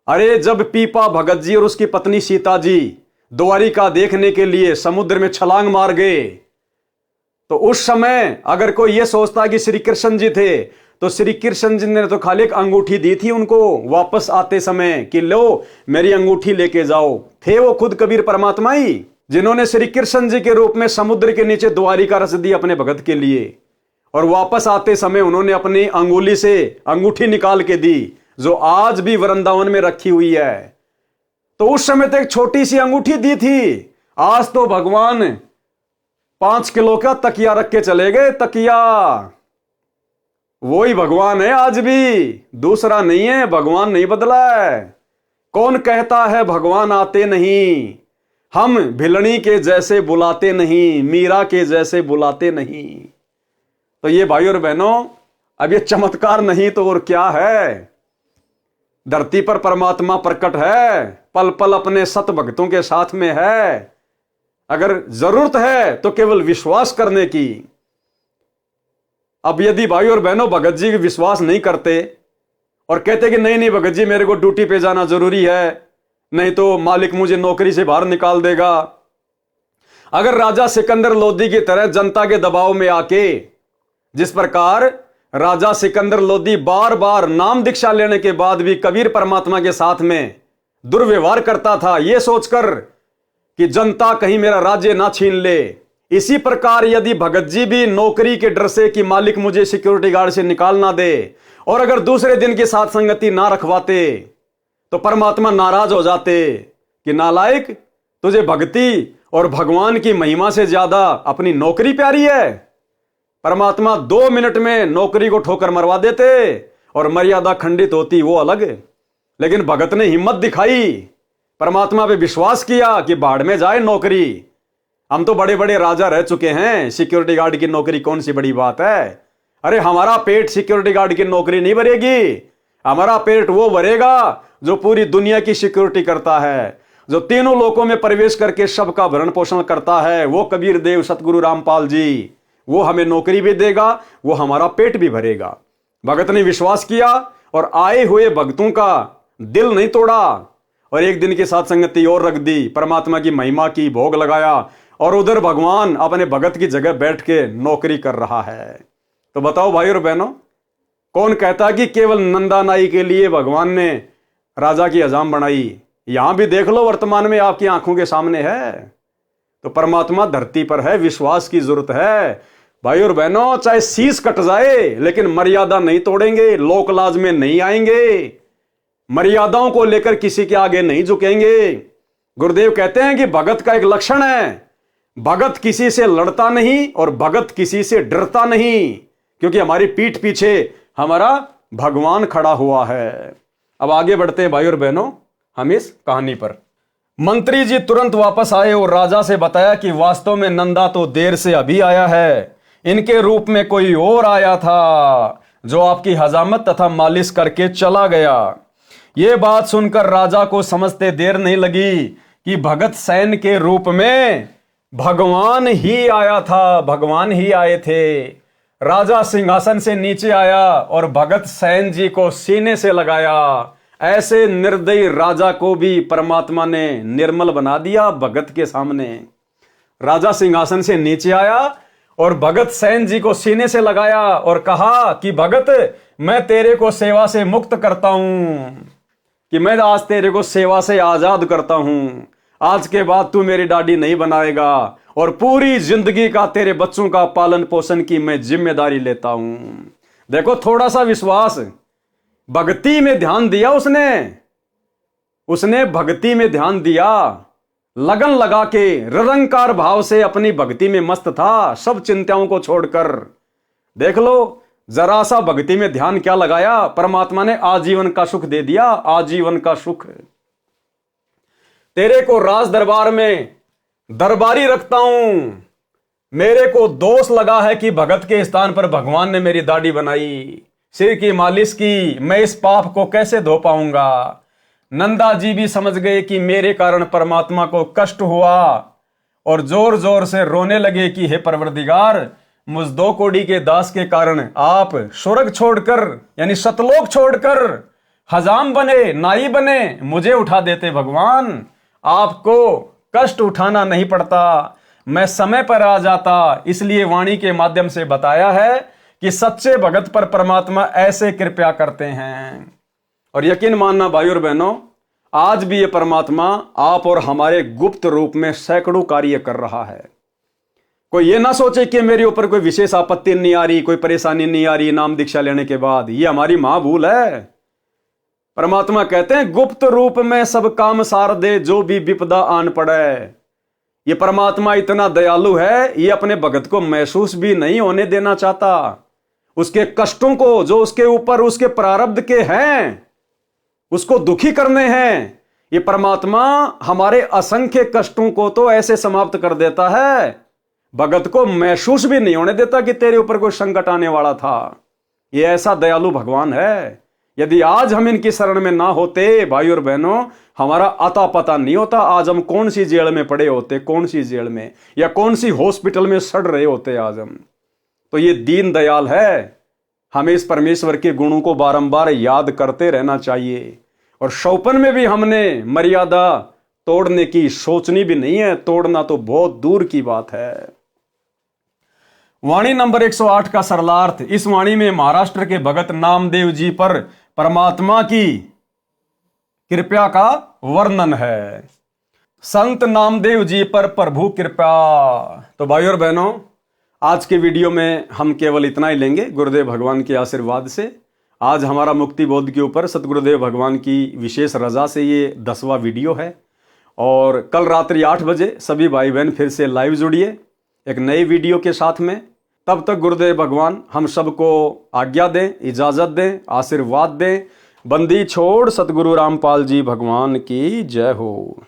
S1: अरे जब पीपा भगत जी और उसकी पत्नी सीता जी द्वारिका देखने के लिए समुद्र में छलांग मार गए, तो उस समय अगर कोई यह सोचता कि श्री कृष्ण जी थे तो श्री कृष्ण जी ने तो खाली एक अंगूठी दी थी उनको वापस आते समय कि लो मेरी अंगूठी लेके जाओ। थे वो खुद कबीर परमात्मा ही जिन्होंने श्री कृष्ण जी के रूप में समुद्र के नीचे द्वारिका रच दी अपने भगत के लिए, और वापस आते समय उन्होंने अपनी अंगुली से अंगूठी निकाल के दी जो आज भी वृंदावन में रखी हुई है। तो उस समय तो एक छोटी सी अंगूठी दी थी, आज तो भगवान 5 किलो का तकिया रख के चले गए। तकिया वही भगवान है आज भी, दूसरा नहीं है। भगवान नहीं बदला है। कौन कहता है भगवान आते नहीं, हम भिलनी के जैसे बुलाते नहीं, मीरा के जैसे बुलाते नहीं। तो ये भाई और बहनों, अब ये चमत्कार नहीं तो और क्या है। धरती पर परमात्मा प्रकट है, पल पल अपने सत भक्तों के साथ में है। अगर जरूरत है तो केवल विश्वास करने की। अब यदि भाई और बहनों भगत जी विश्वास नहीं करते और कहते कि नहीं नहीं भगत जी मेरे को ड्यूटी पे जाना जरूरी है, नहीं तो मालिक मुझे नौकरी से बाहर निकाल देगा। अगर राजा सिकंदर लोदी की तरह जनता के दबाव में आके, जिस प्रकार राजा सिकंदर लोदी बार बार नाम दीक्षा लेने के बाद भी कबीर परमात्मा के साथ में दुर्व्यवहार करता था, यह सोचकर कि जनता कहीं मेरा राज्य ना छीन ले, इसी प्रकार यदि भगत जी भी नौकरी के डर से कि मालिक मुझे सिक्योरिटी गार्ड से निकाल ना दे, और अगर दूसरे दिन की साथ संगति ना रखवाते तो परमात्मा नाराज हो जाते कि नालायक, तुझे भक्ति और भगवान की महिमा से ज्यादा अपनी नौकरी प्यारी है। परमात्मा 2 मिनट में नौकरी को ठोकर मरवा देते और मर्यादा खंडित होती, वो अलग। लेकिन भगत ने हिम्मत दिखाई, परमात्मा पे विश्वास किया कि बाढ़ में जाए नौकरी। हम तो बड़े बड़े राजा रह चुके हैं, सिक्योरिटी गार्ड की नौकरी कौन सी बड़ी बात है। अरे हमारा पेट सिक्योरिटी गार्ड की नौकरी नहीं भरेगी, हमारा पेट वो भरेगा जो पूरी दुनिया की सिक्योरिटी करता है, जो तीनों लोकों में प्रवेश करके सबका भरण पोषण करता है, वो कबीर देव सतगुरु रामपाल जी। वो हमें नौकरी भी देगा, वो हमारा पेट भी भरेगा। भगत ने विश्वास किया और आए हुए भक्तों का दिल नहीं तोड़ा, और एक दिन की साथ संगति और रख दी, परमात्मा की महिमा की भोग लगाया, और उधर भगवान अपने भगत की जगह बैठ के नौकरी कर रहा है। तो बताओ भाई और बहनों, कौन कहता कि केवल नंदा नाई के लिए भगवान ने राजा की हजाम बनाई। यहां भी देख लो, वर्तमान में आपकी आंखों के सामने है। तो परमात्मा धरती पर है, विश्वास की जरूरत है भाई और बहनों। चाहे शीश कट जाए लेकिन मर्यादा नहीं तोड़ेंगे, लोक लाज में नहीं आएंगे, मर्यादाओं को लेकर किसी के आगे नहीं झुकेंगे। गुरुदेव कहते हैं कि भगत का एक लक्षण है, भगत किसी से लड़ता नहीं और भगत किसी से डरता नहीं, क्योंकि हमारी पीठ पीछे हमारा भगवान खड़ा हुआ है। अब आगे बढ़ते हैं भाई और बहनों हम इस कहानी पर। मंत्री जी तुरंत वापस आए और राजा से बताया कि वास्तव में नंदा तो देर से अभी आया है, इनके रूप में कोई और आया था जो आपकी हजामत तथा मालिश करके चला गया। यह बात सुनकर राजा को समझते देर नहीं लगी कि भगत सैन के रूप में भगवान ही आया था, भगवान ही आए थे। राजा सिंहासन से नीचे आया और भगत सैन जी को सीने से लगाया। ऐसे निर्दयी राजा को भी परमात्मा ने निर्मल बना दिया भगत के सामने। राजा सिंहासन से नीचे आया और भगत सैन जी को सीने से लगाया और कहा कि भगत, मैं तेरे को सेवा से मुक्त करता हूं, कि मैं आज तेरे को सेवा से आजाद करता हूं। आज के बाद तू मेरी दाढ़ी नहीं बनाएगा और पूरी जिंदगी का तेरे बच्चों का पालन पोषण की मैं जिम्मेदारी लेता हूं। देखो, थोड़ा सा विश्वास, भक्ति में ध्यान दिया उसने भक्ति में ध्यान दिया, लगन लगा के निरंकार भाव से अपनी भक्ति में मस्त था, सब चिंताओं को छोड़कर। देख लो, जरा सा भक्ति में ध्यान क्या लगाया, परमात्मा ने आजीवन का सुख दे दिया, आजीवन का सुख। तेरे को राज दरबार में दरबारी रखता हूं। मेरे को दोष लगा है कि भगत के स्थान पर भगवान ने मेरी दाढ़ी बनाई, सिर की मालिश की, मैं इस पाप को कैसे धो पाऊंगा। नंदा जी भी समझ गए कि मेरे कारण परमात्मा को कष्ट हुआ और जोर जोर से रोने लगे कि हे परवरदिगार, मुझ 2 कौड़ी के दास के कारण आप स्वर्ग छोड़कर यानी सतलोक छोड़कर हजाम बने, नाई बने, मुझे उठा देते भगवान। आपको कष्ट उठाना नहीं पड़ता, मैं समय पर आ जाता। इसलिए वाणी के माध्यम से बताया है कि सच्चे भगत पर परमात्मा ऐसे कृपा करते हैं। और यकीन मानना भाई और बहनों, आज भी ये परमात्मा आप और हमारे गुप्त रूप में सैकड़ों कार्य कर रहा है। कोई ये ना सोचे कि मेरे ऊपर कोई विशेष आपत्ति नहीं आ रही, कोई परेशानी नहीं आ रही नाम दीक्षा लेने के बाद, ये हमारी महाभूल है। परमात्मा कहते हैं गुप्त रूप में सब काम सार दे, जो भी विपदा आन पड़े। ये परमात्मा इतना दयालु है, ये अपने भगत को महसूस भी नहीं होने देना चाहता। उसके कष्टों को जो उसके ऊपर उसके प्रारब्ध के हैं उसको दुखी करने हैं, ये परमात्मा हमारे असंख्य कष्टों को तो ऐसे समाप्त कर देता है, भगत को महसूस भी नहीं होने देता कि तेरे ऊपर कोई संकट आने वाला था। ये ऐसा दयालु भगवान है। यदि आज हम इनकी शरण में ना होते भाई और बहनों, हमारा अता पता नहीं होता आज हम कौन सी जेल में पड़े होते, कौन सी जेल में या कौन सी हॉस्पिटल में सड़ रहे होते आज हम। तो ये दीन दयाल है। हमें इस परमेश्वर के गुणों को बारंबार याद करते रहना चाहिए। और शौपन में भी हमने मर्यादा तोड़ने की सोचनी भी नहीं है, तोड़ना तो बहुत दूर की बात है। वाणी नंबर 108 का सरलार्थ। इस वाणी में महाराष्ट्र के भगत नामदेव जी पर परमात्मा की कृपा का वर्णन है। संत नामदेव जी पर प्रभु कृपा। तो भाई और बहनों, आज के वीडियो में हम केवल इतना ही लेंगे गुरुदेव भगवान के आशीर्वाद से। आज हमारा मुक्ति बोध के ऊपर सतगुरुदेव भगवान की विशेष रजा से ये 10वां वीडियो है। और कल रात्रि 8 बजे सभी भाई बहन फिर से लाइव जुड़िए एक नए वीडियो के साथ में। तब तक गुरुदेव भगवान हम सबको आज्ञा दें, इजाज़त दें, आशीर्वाद दें। बंदी छोड़ सतगुरु रामपाल जी भगवान की जय हो।